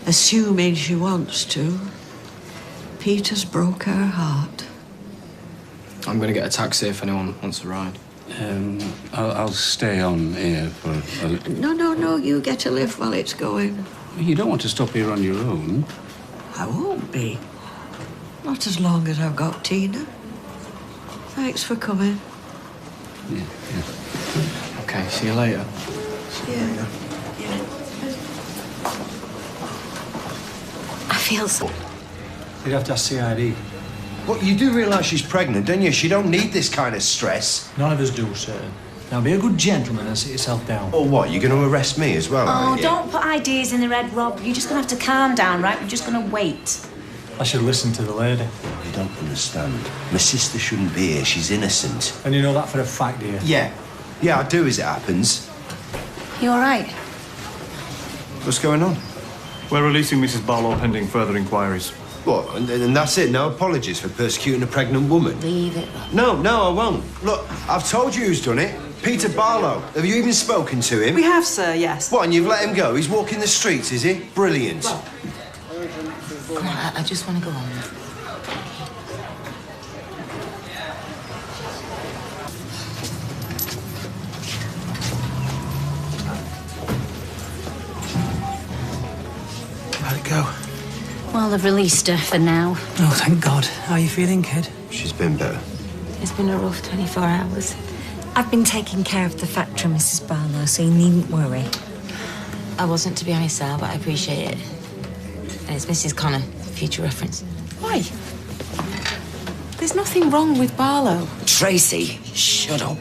Assuming she wants to. Peter's broke her heart. I'm going to get a taxi if anyone wants a ride. I'll stay on here for a... No, you get a lift while it's going. You don't want to stop here on your own. I won't be. Not as long as I've got Tina. Thanks for coming. Yeah. Okay, see you later. Yeah. I feel so... You'd have to ask CID. But you do realise she's pregnant, don't you? She don't need this kind of stress. None of us do, sir. Now be a good gentleman and sit yourself down. Or what, you're going to arrest me as well, Oh, are you? don't put ideas in her head, Rob. You're just going to have to calm down, right? We're just going to wait. I should listen to the lady. You don't understand. My sister shouldn't be here. She's innocent. And you know that for a fact, do you? Yeah, I do as it happens. You all right? What's going on? We're releasing Mrs. Barlow pending further inquiries. What, and that's it? No apologies for persecuting a pregnant woman? Leave it. No, I won't. Look, I've told you who's done it. Peter Barlow. Have you even spoken to him? We have, sir, yes. What, and you've let him go? He's walking the streets, is he? Brilliant. Come on, I just want to go home. How'd it go? Well, they've released her for now. Oh, thank God. How are you feeling, kid? She's been better. It's been a rough 24 hours. I've been taking care of the factory, Mrs. Barlow, so you needn't worry. I wasn't, to be honest, Sal, but I appreciate it. And it's Mrs. Connor, for future reference. Why? There's nothing wrong with Barlow. Tracy, shut up.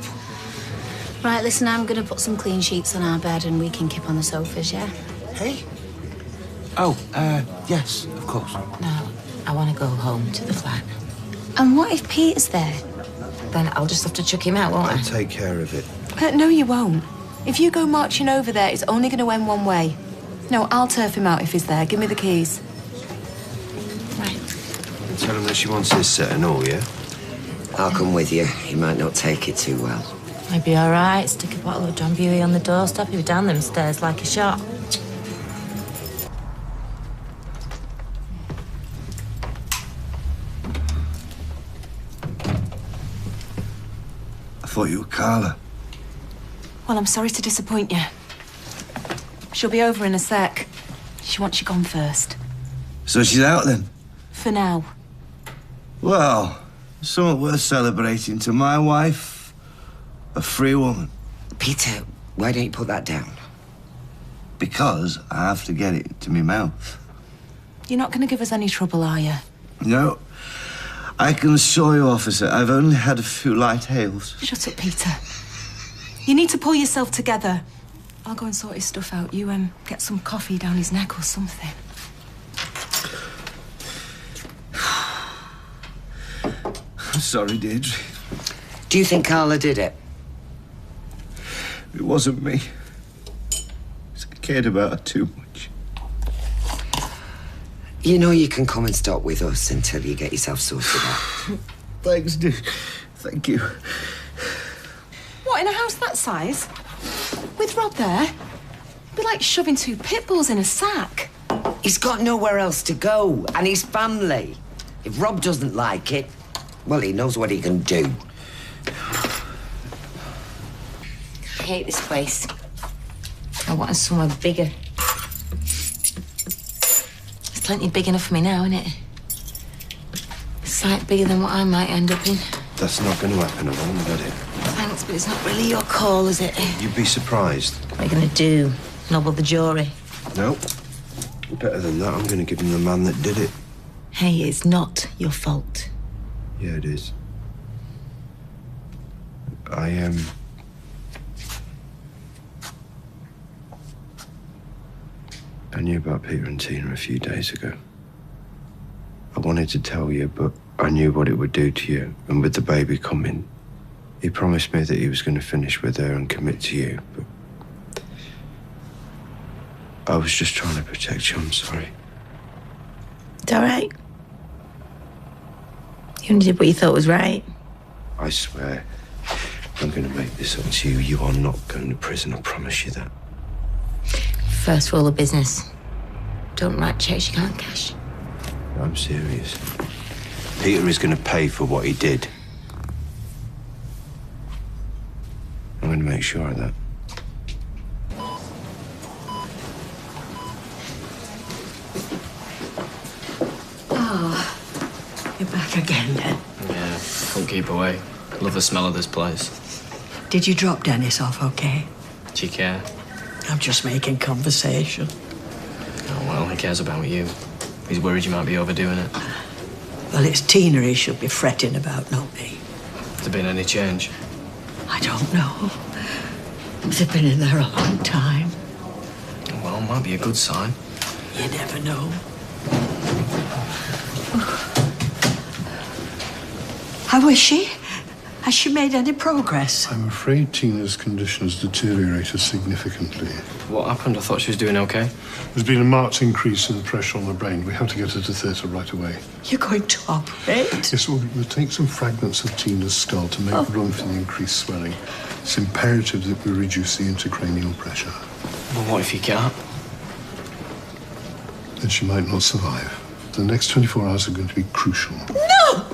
Right, listen, I'm going to put some clean sheets on our bed and we can keep on the sofas, yeah? Hey? Oh, yes, of course. No, I want to go home to the flat. And what if Peter's there? Then I'll just have to chuck him out, won't I? I'll take care of it. No, you won't. If you go marching over there, it's only going to end one way. No, I'll turf him out if he's there. Give me the keys. Right. Tell him that she wants his set and all, yeah? I'll come with you. He might not take it too well. He'd be all right. Stick a bottle of John Buey on the doorstep. He'd be down them stairs like a shot. I thought you were Carla. Well, I'm sorry to disappoint you. She'll be over in a sec. She wants you gone first. So she's out then? For now. Well, something worth celebrating to my wife. A free woman. Peter, why don't you put that down? Because I have to get it to me mouth. You're not going to give us any trouble, are you? No. I can assure you, officer, I've only had a few light hails. Shut up, Peter. You need to pull yourself together. I'll go and sort his stuff out. You, get some coffee down his neck or something. I'm sorry, Deirdre. Do you think Carla did it? It wasn't me. I cared about her too much. You know you can come and stop with us until you get yourself sorted out. Thanks, dude. Thank you. What, in a house that size? With Rob there? It'd be like shoving two pit bulls in a sack. He's got nowhere else to go, and his family. If Rob doesn't like it, well, he knows what he can do. I hate this place. I want somewhere bigger. It's plenty big enough for me now, isn't it? A sight bigger than what I might end up in. That's not going to happen, I won't get it. Thanks, but it's not really your call, is it? You'd be surprised. What are you going to do? Nobble the jury? No. Better than that, I'm going to give him the man that did it. Hey, it's not your fault. Yeah, it is. I knew about Peter and Tina a few days ago. I wanted to tell you, but I knew what it would do to you, and with the baby coming, he promised me that he was going to finish with her and commit to you, but I was just trying to protect you. I'm sorry. It's all right. You only did what you thought was right. I swear, I'm going to make this up to you. You are not going to prison, I promise you that. First rule of business. Don't write checks you can't cash. I'm serious. Peter is going to pay for what he did. I'm going to make sure of that. Oh, you're back again then. Yeah, couldn't keep away. Love the smell of this place. Did you drop Dennis off okay? Do you care? I'm just making conversation. Oh, well, he cares about you. He's worried you might be overdoing it. Well, it's Tina he should be fretting about, not me. Has there been any change? I don't know. They've been in there a long time. Well, might be a good sign. You never know. How is she? Has she made any progress? I'm afraid Tina's condition has deteriorated significantly. What happened? I thought she was doing okay. There's been a marked increase in the pressure on the brain. We have to get her to theatre right away. You're going to operate? Yes, we'll take some fragments of Tina's skull to make room for the increased swelling. It's imperative that we reduce the intracranial pressure. Well, what if you can't? Then she might not survive. The next 24 hours are going to be crucial. No!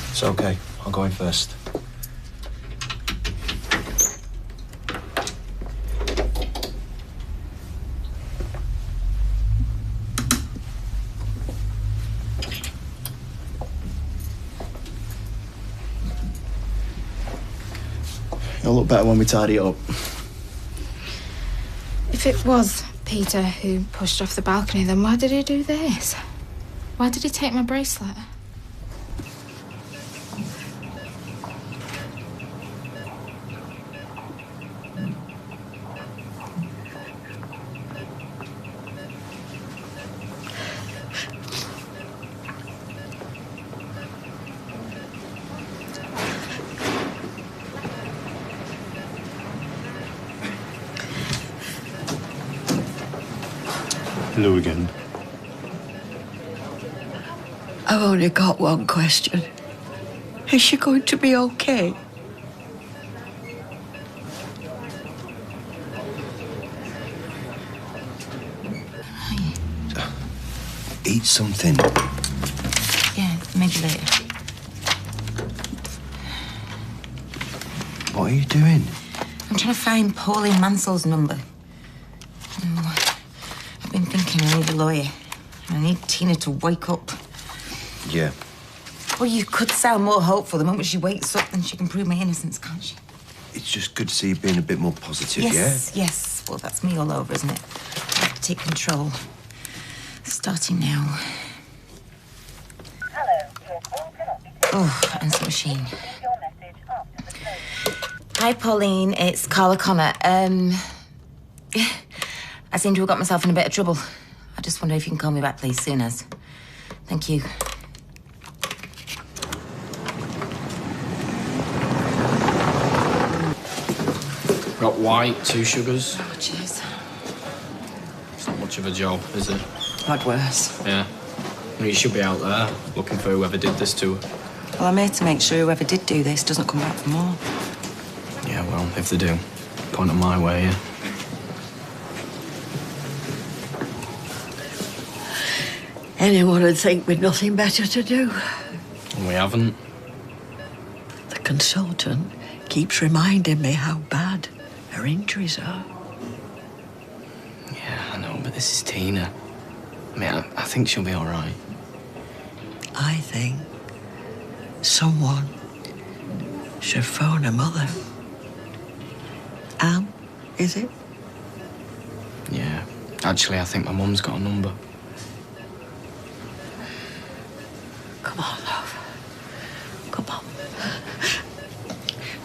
It's okay. I'll go in first. It'll look better when we tidy it up. If it was Peter who pushed off the balcony, then why did he do this? Why did he take my bracelet? Hello again. I've only got one question. Is she going to be okay? Eat something. Yeah, maybe later. What are you doing? I'm trying to find Pauline Mansell's number. I've been thinking I need a lawyer. I need Tina to wake up. Yeah. Well, you could sound more hopeful. The moment she wakes up, then she can prove my innocence, can't she? It's just good to see you being a bit more positive, Yes, yes. Well, that's me all over, isn't it? I have to take control. Starting now. Oh, answer machine. Hi, Pauline. It's Carla Connor. I seem to have got myself in a bit of trouble. I just wonder if you can call me back, please, soon as. Thank you. Got white, 2 sugars. Oh, cheers. It's not much of a job, is it? Had worse. Yeah. Well, you should be out there looking for whoever did this to her. Well, I'm here to make sure whoever did do this doesn't come back for more. Yeah, well, if they do, point them my way, yeah? Anyone would think we'd nothing better to do. And we haven't. The consultant keeps reminding me how bad her injuries are. Yeah, I know, but this is Tina. I mean, I think she'll be all right. I think someone should phone her mother. Anne, is it? Yeah. Actually, I think my mum's got a number. Come on, love. Come on.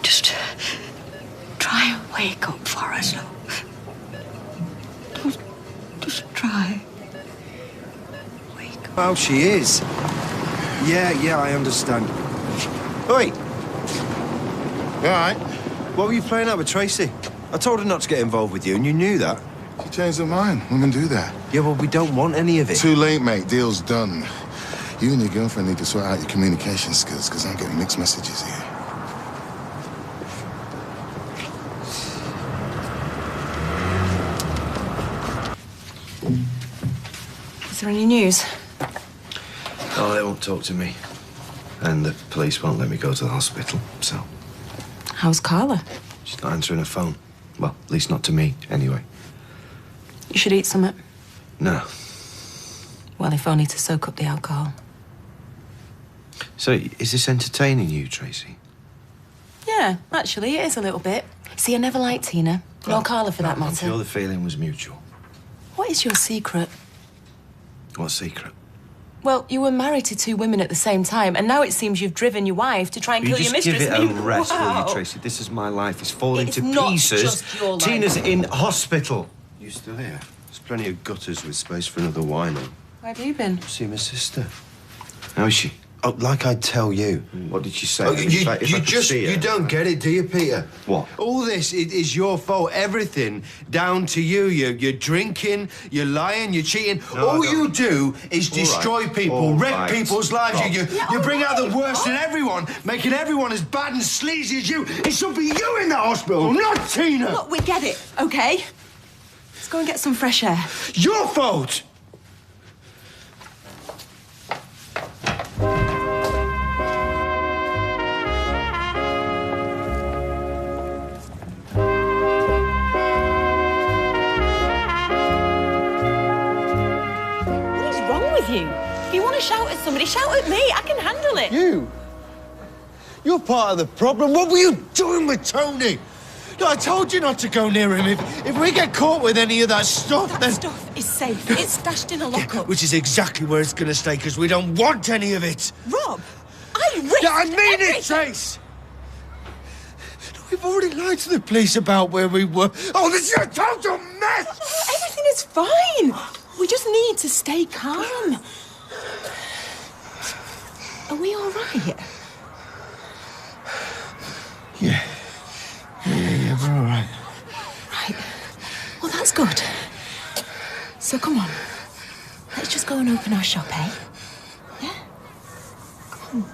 Just try and wake up for us, love. Just try. Oh, she is. Yeah, I understand. Oi! You all right? What were you playing at with Tracy? I told her not to get involved with you, and you knew that. She changed her mind. Women do that. Yeah, well, we don't want any of it. Too late, mate. Deal's done. You and your girlfriend need to sort out your communication skills, because I'm getting mixed messages here. Is there any news? Oh, they won't talk to me. And the police won't let me go to the hospital, so... How's Carla? She's not answering her phone. Well, at least not to me, anyway. You should eat something. No. Well, if only to soak up the alcohol. So, is this entertaining you, Tracy? Yeah, actually, it is a little bit. See, I never liked Tina. Nor Carla, for that I'm matter. sure the feeling was mutual. What is your secret? What secret? Well, you were married to 2 women at the same time, and now it seems you've driven your wife to try and kill your mistress. Just give it a rest, will you, Tracy? This is my life. It's falling It's to not pieces. just your life. Tina's in hospital. You still here? There's plenty of gutters with space for another wino. Where have you been? See my sister. How is she? Oh, like I'd tell you. What did she say? Oh, If I could see her. you don't get it, do you, Peter? What? All this is your fault. Everything down to you. You're drinking, you're lying, you're cheating. No, all I you don't. do is All destroy right. people, All wreck right. people's lives. Stop. You bring out the worst in everyone, making everyone as bad and sleazy as you. It should be you in that hospital, not Tina. Look, we get it, okay? Let's go and get some fresh air. Your fault. You. If you want to shout at somebody, shout at me. I can handle it. You're part of the problem. What were you doing with Tony? No, I told you not to go near him. If we get caught with any of that stuff, that then... stuff is safe. It's stashed in a lockup. Which is exactly where it's going to stay, because we don't want any of it. Rob, I risked I mean everything. it, Trace. We've already lied to the police about where we were. Oh, this is a total mess! Everything is fine. We just need to stay calm. Are we all right? Yeah, we're all right. Right. Well, that's good. So come on. Let's just go and open our shop, eh? Yeah? Come on.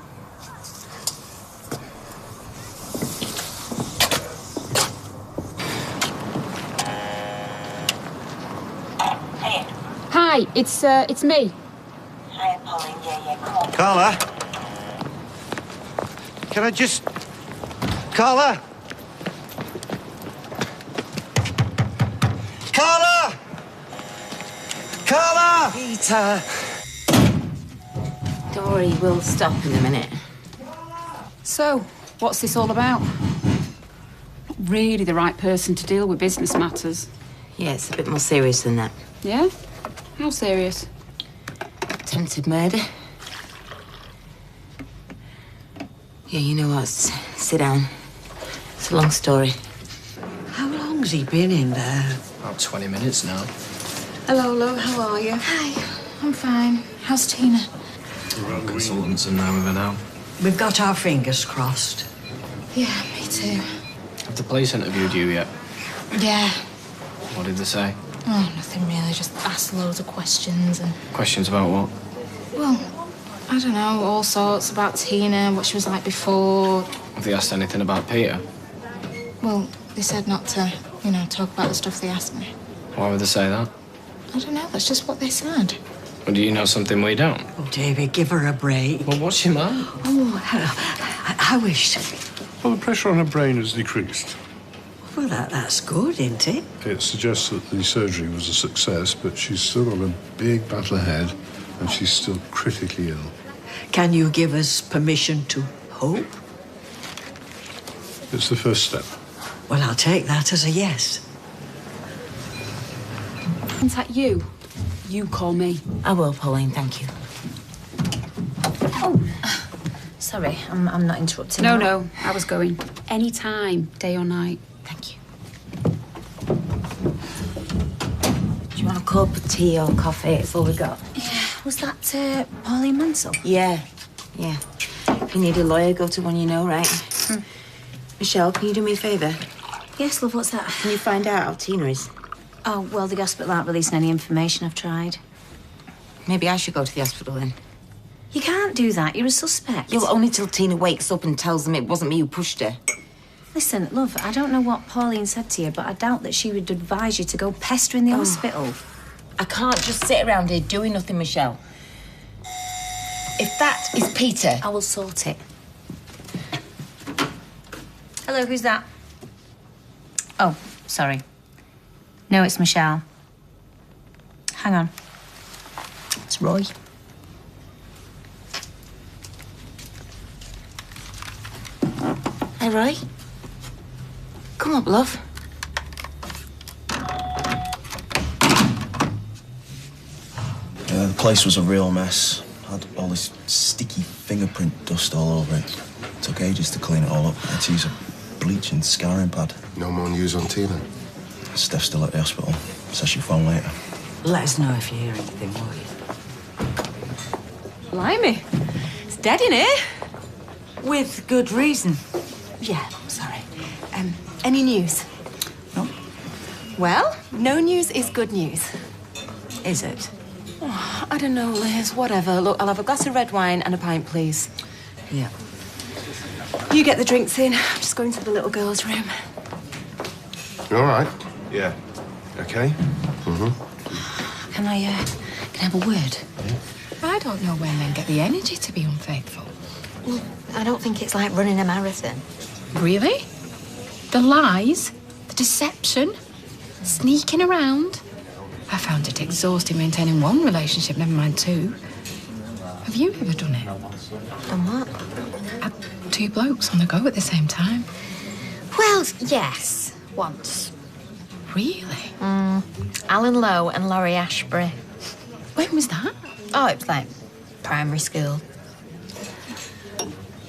Hi, it's me. Hi, Pauline. Yeah, come on. Carla? Can I just... Carla? Carla! Carla! Peter! Don't worry, we'll stop in a minute. So, what's this all about? Not really the right person to deal with business matters. Yeah, it's a bit more serious than that. Yeah? How serious? Attempted murder. Yeah, you know what? Sit down. It's a long story. How long's he been in there? About 20 minutes now. Hello, love. How are you? Hi, I'm fine. How's Tina? We're all consultants and now with her now. We've got our fingers crossed. Yeah, me too. Have the police interviewed you yet? Yeah. What did they say? Oh, nothing really. Just asked loads of questions and... Questions about what? Well, I don't know, all sorts about Tina, what she was like before. Have they asked anything about Peter? Well, they said not to, talk about the stuff they asked me. Why would they say that? I don't know, that's just what they said. Well, do you know something we don't? Oh, David, give her a break. Well, what's your man? Oh, I wish... Well, the pressure on her brain has decreased. Well, that's good, isn't it? It suggests that the surgery was a success, but she's still got a big battle ahead, and she's still critically ill. Can you give us permission to hope? It's the first step. Well, I'll take that as a yes. Contact you. You call me. I will, Pauline, thank you. Oh, sorry, I'm not interrupting. No, I was going. Any time, day or night. Thank you. Do you want a cup of tea or coffee? It's all we got. Yeah, was that Pauline Mansell? Yeah. If you need a lawyer, go to one you know, right? Michelle, can you do me a favour? Yes, love, what's that? Can you find out how Tina is? Oh, well, the hospital aren't releasing any information. I've tried. Maybe I should go to the hospital then. You can't do that. You're a suspect. You'll only till Tina wakes up and tells them it wasn't me who pushed her. Listen, love, I don't know what Pauline said to you, but I doubt that she would advise you to go pestering the hospital. I can't just sit around here doing nothing, Michelle. If that is Peter... I will sort it. Hello, who's that? Oh, sorry. No, it's Michelle. Hang on. It's Roy. Hey, Roy. Come up, love. The place was a real mess. Had all this sticky fingerprint dust all over it. Took ages to clean it all up. I had to use a bleaching scouring pad. No more news on Tina? Steph's still at the hospital. Says she'll phone later. Let us know if you hear anything, will you? Blimey. It's dead in here. With good reason. Yeah, sorry. Any news? No. Well, no news is good news. Is it? Oh, I don't know, Liz. Whatever. Look, I'll have a glass of red wine and a pint, please. Yeah. You get the drinks in. I'm just going to the little girl's room. You all right? Yeah. Okay? Mm-hmm. Can I have a word? I don't know where men get the energy to be unfaithful. Well, I don't think it's like running a marathon. Really? The lies, the deception, sneaking around. I found it exhausting maintaining one relationship, never mind two. Have you ever done it? Done what? Had two blokes on the go at the same time. Well, yes, once. Really? Alan Lowe and Laurie Ashbury. When was that? Oh, it was like primary school.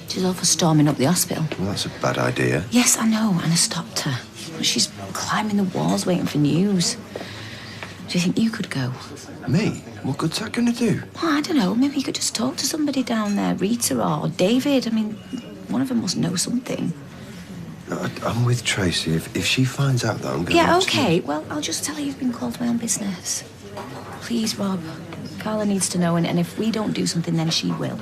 She's all for storming up the hospital. Well, that's a bad idea. Yes, I know, and I stopped her. But she's climbing the walls waiting for news. Do you think you could go? Me? What good's that going to do? Well, I don't know. Maybe you could just talk to somebody down there. Rita or David. I mean, one of them must know something. I'm with Tracy. If she finds out that I'm going to... Yeah, OK. Well, I'll just tell her you've been called to my own business. Please, Rob. Carla needs to know, and if we don't do something, then she will.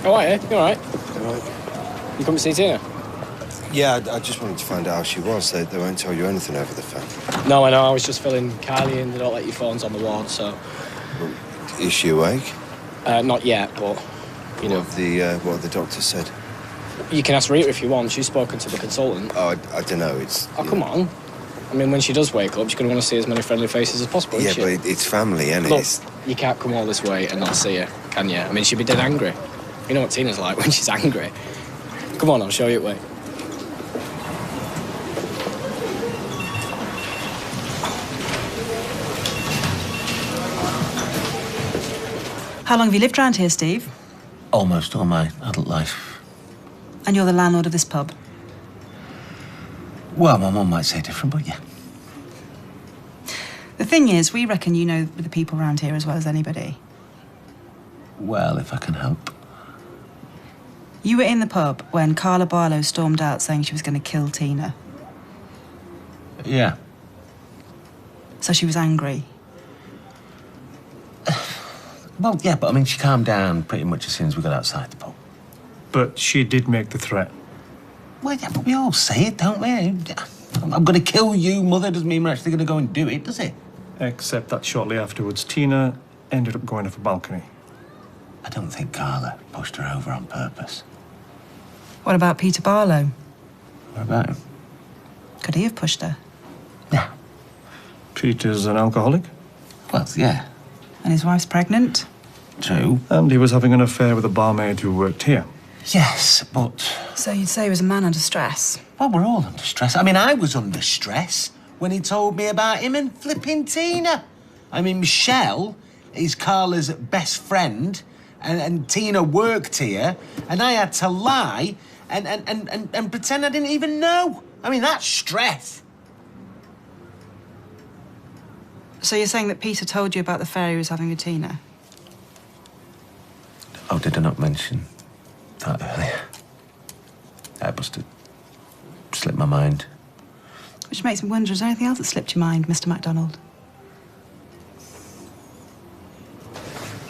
Oh, are you? You all right? All right. You come to see Tina? Yeah, I just wanted to find out how she was. They won't tell you anything over the phone. No, I know. I was just filling Kylie in. They don't let your phones on the ward, so... Well, is she awake? Not yet, but, you know... What the doctor said? You can ask Rita if you want. She's spoken to the consultant. Oh, I don't know. It's... Oh, come on. I mean, when she does wake up, she's going to want to see as many friendly faces as possible, Yeah, isn't she? but it's family, isn't Look, it? you can't come all this way and not see her, can you? I mean, she'd be dead angry. You know what Tina's like when she's angry. Come on, I'll show you a way. How long have you lived around here, Steve? Almost all my adult life. And you're the landlord of this pub? Well, my mum might say different, but yeah. The thing is, we reckon you know the people around here as well as anybody. Well, if I can help. You were in the pub when Carla Barlow stormed out saying she was going to kill Tina. Yeah. So she was angry. Well, yeah, but I mean, she calmed down pretty much as soon as we got outside the pub. But she did make the threat. Well, yeah, but we all say it, don't we? I'm going to kill you, Mother, doesn't mean we're actually going to go and do it, does it? Except that shortly afterwards, Tina ended up going off a balcony. I don't think Carla pushed her over on purpose. What about Peter Barlow? What about him? Could he have pushed her? Yeah. Peter's an alcoholic? Well, yeah. And his wife's pregnant? True. And he was having an affair with a barmaid who worked here. Yes, but... So you'd say he was a man under stress? Well, we're all under stress. I mean, I was under stress when he told me about him and flipping Tina. I mean, Michelle is Carla's best friend, and Tina worked here, and I had to lie and pretend I didn't even know. I mean, that's stress. So you're saying that Peter told you about the affair he was having with Tina? Oh, did I not mention that earlier? That must have slipped my mind. Which makes me wonder, is there anything else that slipped your mind, Mr. MacDonald?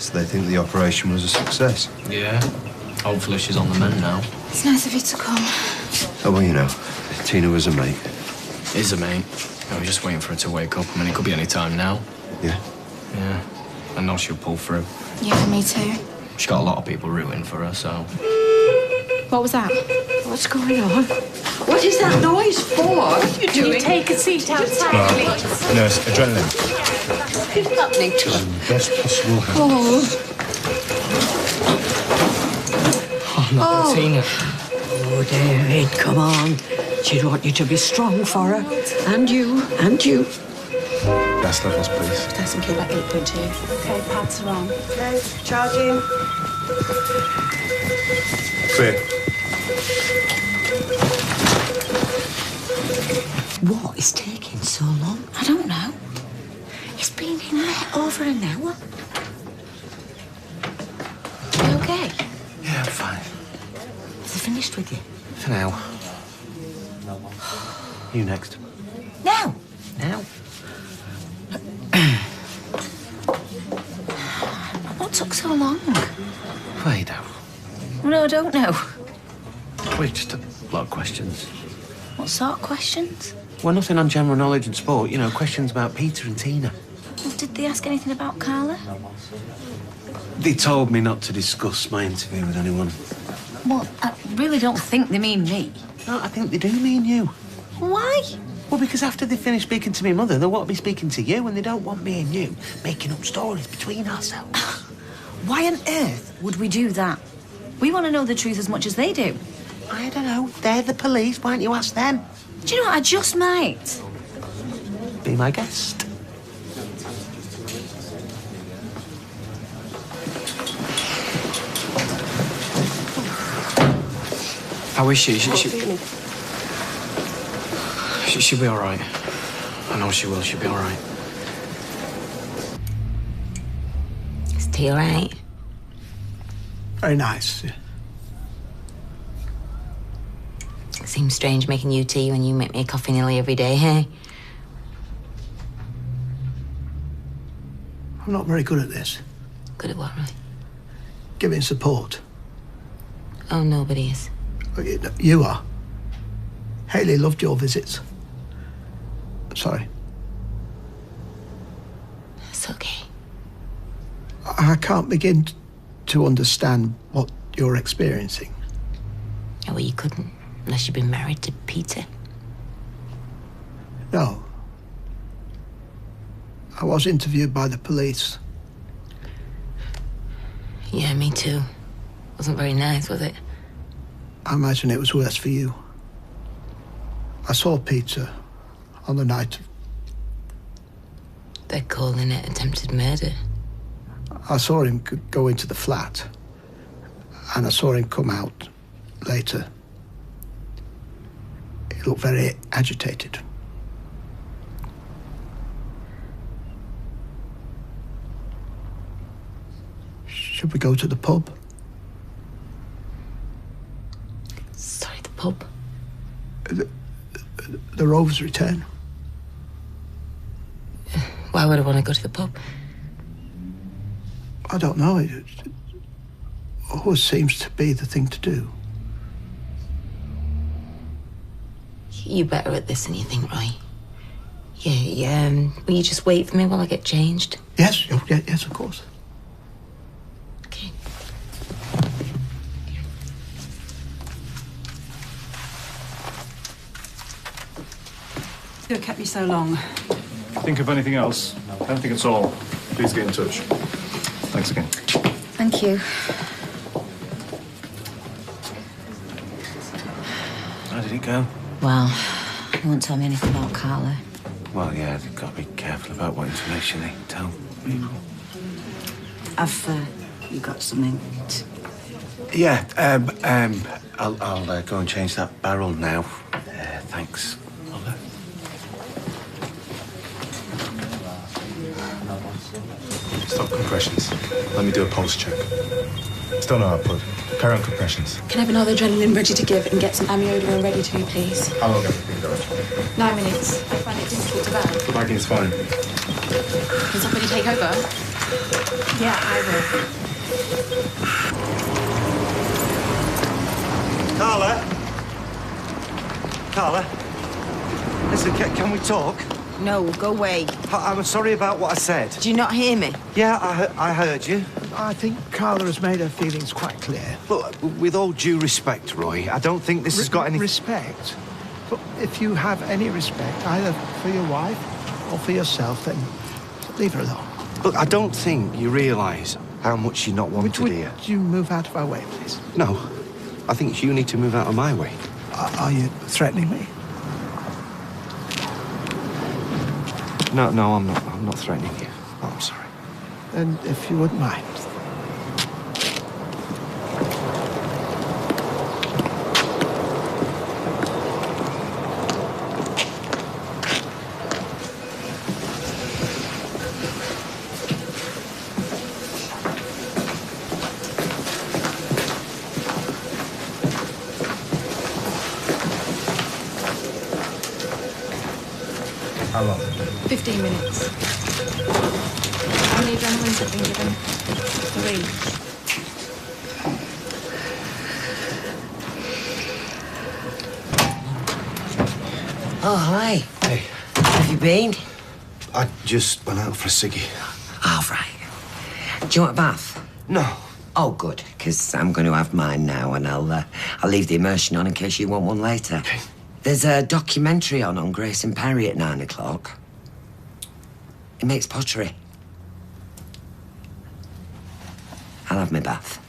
So they think the operation was a success? Yeah. Hopefully she's on the mend now. It's nice of you to come. Oh, well, you know, Tina was a mate. Is a mate. I was just waiting for her to wake up. I mean, it could be any time now. Yeah? Yeah. I know she'll pull through. Yeah, me too. She's got a lot of people rooting for her, so... What was that? What's going on? What is that noise for? What are you doing? Can you take a seat outside, please? Nurse, adrenaline. What's happening to her? Best possible help. Oh. Oh, Tina. Oh, David, come on. She'd want you to be strong for her. And you. Gas levels, please. Nice and clear, like 8.2. Okay, pads are on. Okay, charging. Clear. What is taking so long? I don't know. It's been in there over an hour. You okay? Yeah, I'm fine. Is he finished with you? For now. You next. Now? Now? What took so long? Well, you know. No, I don't know. Well, just a lot of questions. What sort of questions? Well, nothing on general knowledge and sport. You know, questions about Peter and Tina. Well, did they ask anything about Carla? They told me not to discuss my interview with anyone. Well, I really don't think they mean me. No, I think they do mean you. Why? Well, because after they finish speaking to my mother, they'll want to be speaking to you, and they don't want me and you making up stories between ourselves. Why on earth would we do that? We want to know the truth as much as they do. I don't know. They're the police. Why don't you ask them? Do you know what? I just might. Be my guest. How is she? She'll be all right. I know she will. She'll be all right. Is tea all right? Very nice. Seems strange making you tea when you make me a coffee nearly every day, hey? I'm not very good at this. Good at what, right? Giving support. Oh, nobody is. You are. Hayley loved your visits. Sorry. It's okay. I can't begin to understand what you're experiencing. Oh, well, you couldn't, unless you've been married to Peter. No. I was interviewed by the police. Yeah, me too. Wasn't very nice, was it? I imagine it was worse for you. I saw Peter on the night of... They're calling it attempted murder. I saw him go into the flat, and I saw him come out later. He looked very agitated. Should we go to the pub? Sorry, the pub? The Rovers return. Why would I want to go to the pub? I don't know. It always seems to be the thing to do. You're better at this than you think, Roy. Yeah. Will you just wait for me while I get changed? Yes, yes, of course. Okay. You kept me so long. think of anything else, anything at all, please get in touch. Thanks again. Thank you. How did it go? Well, he won't tell me anything about Carla. Well, yeah, they've got to be careful about what information they tell people. Have you got something? Yeah, I'll go and change that barrel now. Thanks. Stop compressions. Let me do a pulse check. Still no output. Carry on compressions. Can I have another adrenaline ready to give and get some amiodarone ready too, please? How long have you been going? 9 minutes. I find it difficult to bear. Bagging's fine. Can somebody take over? Yeah, I will. Carla? Listen, can we talk? No, go away. I'm sorry about what I said. Do you not hear me? Yeah, I heard you. I think Carla has made her feelings quite clear. Look, with all due respect, Roy, I don't think this has got any... Respect? But if you have any respect, either for your wife or for yourself, then leave her alone. Look, I don't think you realise how much you're not wanted here. Would you move out of our way, please? No. I think you need to move out of my way. Are you threatening me? No, I'm not. I'm not threatening you. Oh, I'm sorry. Then, if you wouldn't mind. How long? 15 minutes. How many adrenalines have been given? 3. Oh, hi. Hey. Have you been? I just went out for a ciggy. Oh, right. Do you want a bath? No. Oh, good, because I'm going to have mine now, and I'll leave the immersion on in case you want one later. Okay. There's a documentary on Grace and Perry at 9 o'clock. He makes pottery. I'll have my bath.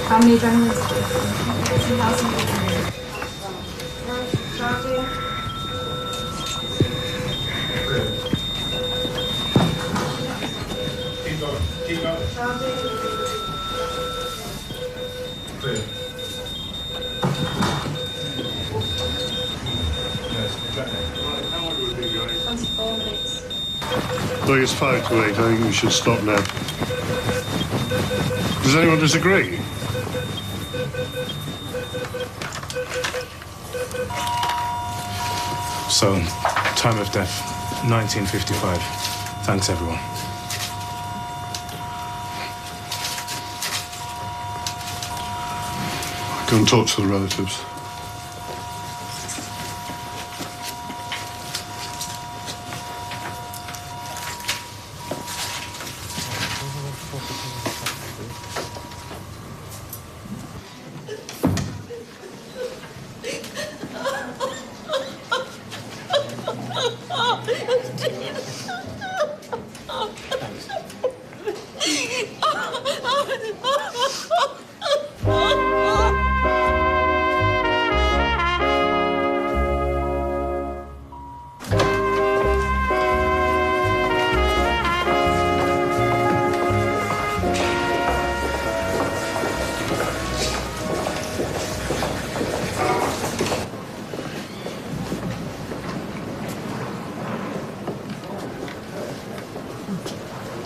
How many adrenalines? 2,000. Look, it's 5 to 8. I think we should stop now. Does anyone disagree? So, time of death, 1955. Thanks, everyone. Go and talk to the relatives.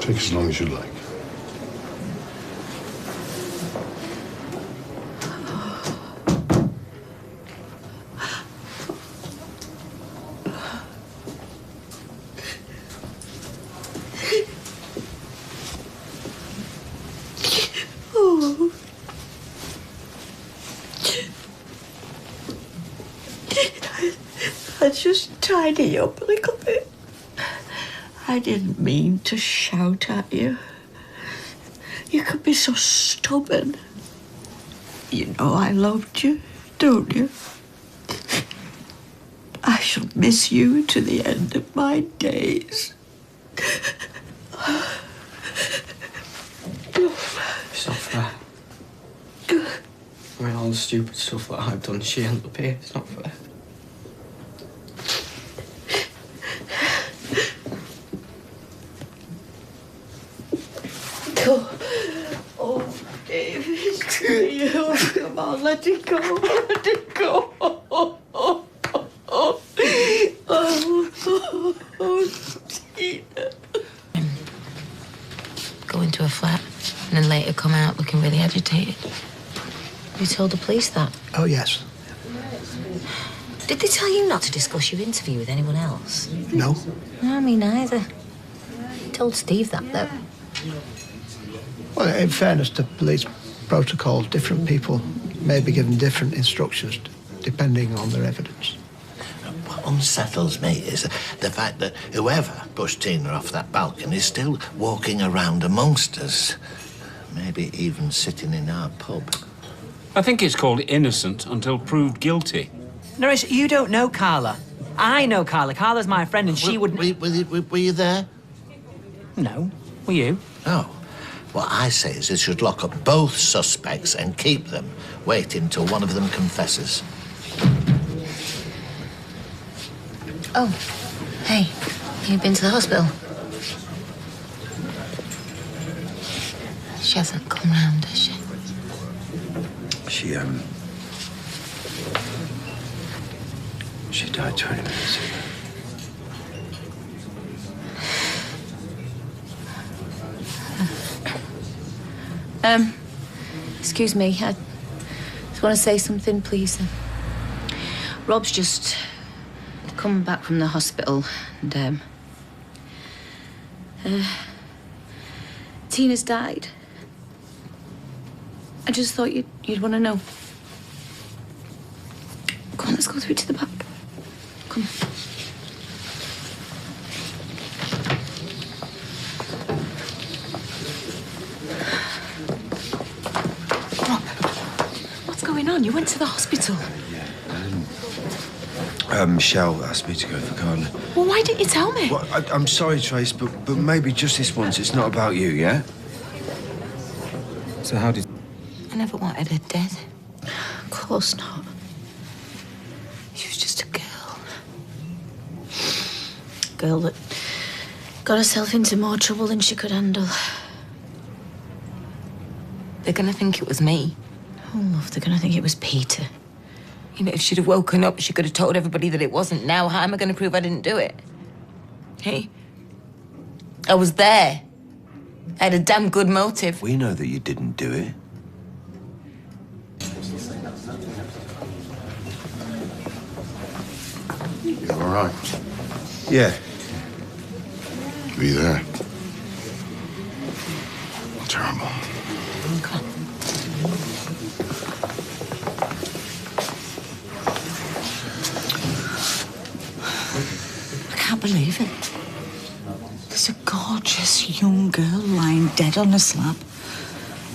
Take as long as you like. just tidy up a little bit. I didn't mean to shout at you. You could be so stubborn. You know I loved you, don't you? I shall miss you to the end of my days. It's not fair. I mean, all the stupid stuff that I've done, she ended up here. It's not fair. Oh, David, come on, let it go, let it go. Tina. Go into a flat and then later come out looking really agitated. You told the police that? Oh, yes. Did they tell you not to discuss your interview with anyone else? No. No, me neither. You told Steve that, though. Well, in fairness to police protocol, different people may be given different instructions depending on their evidence. What unsettles me is the fact that whoever pushed Tina off that balcony is still walking around amongst us. Maybe even sitting in our pub. I think it's called innocent until proved guilty. Narish, you don't know Carla. I know Carla. Carla's my friend and she wouldn't... Were you there? No. Were you? No. What I say is they should lock up both suspects and keep them, waiting till one of them confesses. Oh, hey, you been to the hospital? She hasn't come round, has she? She died 20 minutes ago. Excuse me, I just want to say something, please. Rob's just come back from the hospital and, Tina's died. I just thought you'd want to know. Come on, let's go through to the back. Come on. What's going on? You went to the hospital. Michelle asked me to go for Carla. Well, why didn't you tell me? Well, I'm sorry, Trace, but maybe just this once. It's not about you, yeah? So how did... I never wanted her dead. Of course not. She was just a girl. Girl that got herself into more trouble than she could handle. They're gonna think it was me. Oh, love, they're gonna think it was Peter. You know, if she'd have woken up, she could have told everybody that it wasn't. Now, how am I going to prove I didn't do it? Hey? I was there. I had a damn good motive. We know that you didn't do it. You all right? Yeah. Were you there? Terrible. Come on. I can't believe it. There's a gorgeous young girl lying dead on a slab.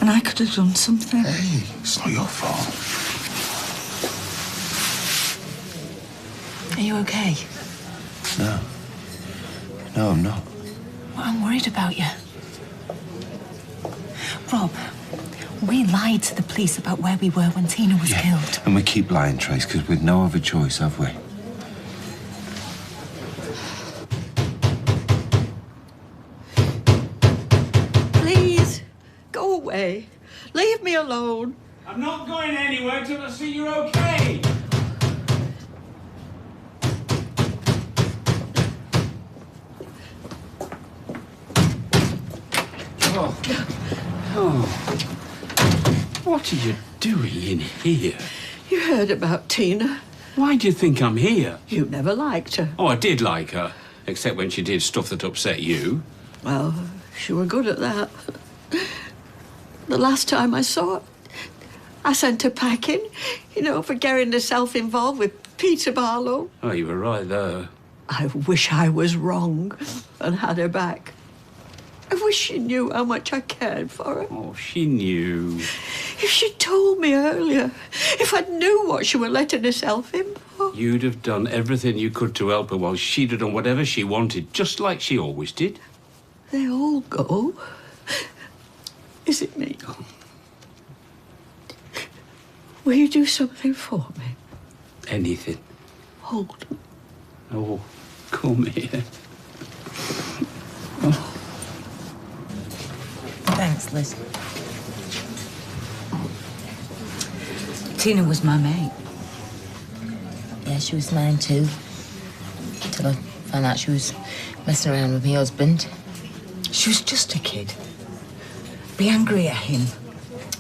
And I could have done something. Hey, it's not your fault. Are you okay? No. No, I'm not. Well, I'm worried about you. Rob, we lied to the police about where we were when Tina was killed. And we keep lying, Trace, because we've no other choice, have we? Please, go away. Leave me alone. I'm not going anywhere till I see you're okay. Oh. What are you doing in here? You heard about Tina. Why do you think I'm here? You never liked her. Oh, I did like her, except when she did stuff that upset you. Well, she were good at that. The last time I saw her, I sent her packing, you know, for getting herself involved with Peter Barlow. Oh, you were right there. I wish I was wrong and had her back. I wish she knew how much I cared for her. Oh, she knew. If she'd told me earlier, if I'd knew what she were letting herself in for. You'd have done everything you could to help her while she'd have done whatever she wanted, just like she always did. They all go. Is it me? Will you do something for me? Anything. Hold. Oh, come here. Thanks, Liz. Tina was my mate. Yeah, she was mine too. Till I found out she was messing around with my husband. She was just a kid. Be angry at him.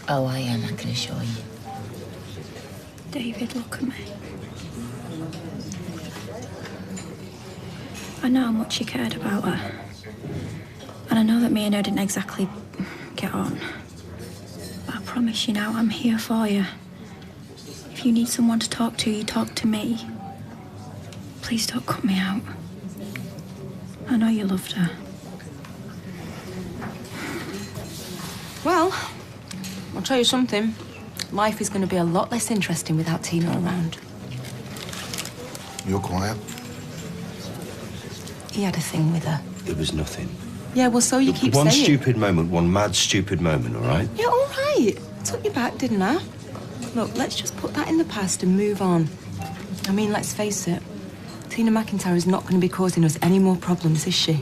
Oh, I am, I can assure you. David, look at me. I know how much you cared about her. And I know that me and her didn't exactly get on. But I promise you now, I'm here for you. If you need someone to talk to, you talk to me. Please don't cut me out. I know you loved her. Well, I'll tell you something. Life is going to be a lot less interesting without Tina around. You're quiet. He had a thing with her. It was nothing. Yeah, well, so you keep One saying. stupid moment, one mad, stupid moment, all right? Yeah, all right. I took you back, didn't I? Look, let's just put that in the past and move on. I mean, let's face it. Tina McIntyre is not going to be causing us any more problems, is she?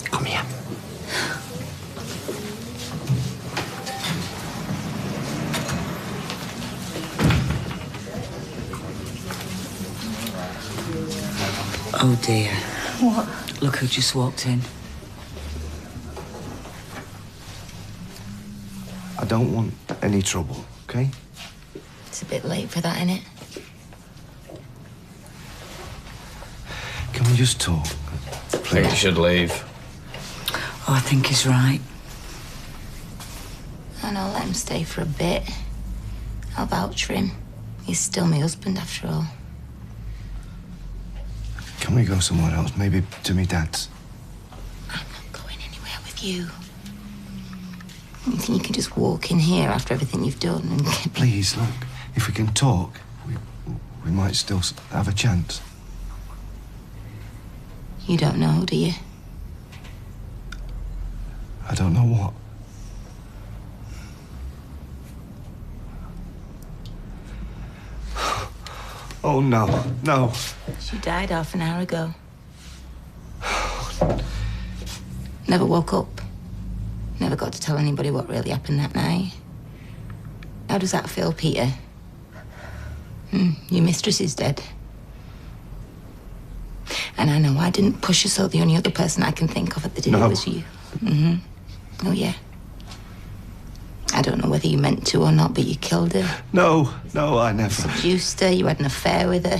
Come here. Oh, dear. What? Look who just walked in. I don't want any trouble, okay? It's a bit late for that, innit? Can we just talk? I think you should leave. Oh, I think he's right. I know, let him stay for a bit. I'll vouch for him. He's still my husband, after all. Can we go somewhere else? Maybe to me dad's? I'm not going anywhere with you. You think you can just walk in here after everything you've done and get... Please, look. If we can talk, we might still have a chance. You don't know, do you? I don't know what. Oh, no, no. She died half an hour ago. Never woke up. Never got to tell anybody what really happened that night. How does that feel, Peter? Your mistress is dead. And I know I didn't push her, so the only other person I can think of at the dinner was you. Oh, yeah. I don't know whether you meant to or not, but you killed her. No, I never. Seduced her, you had an affair with her.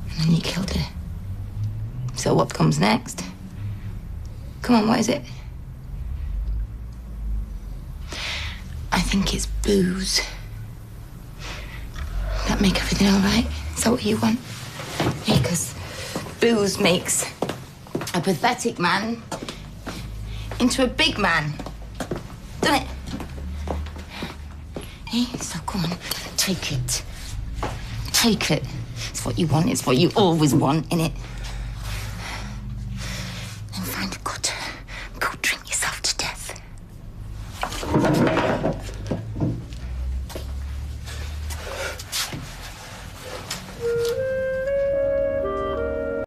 And then you killed her. So what comes next? Come on, what is it? I think it's booze. That make everything all right? Is that what you want? Because booze makes a pathetic man into a big man. Doesn't it? Hey, so come on, take it. Take it. It's what you want, it's what you always want, innit?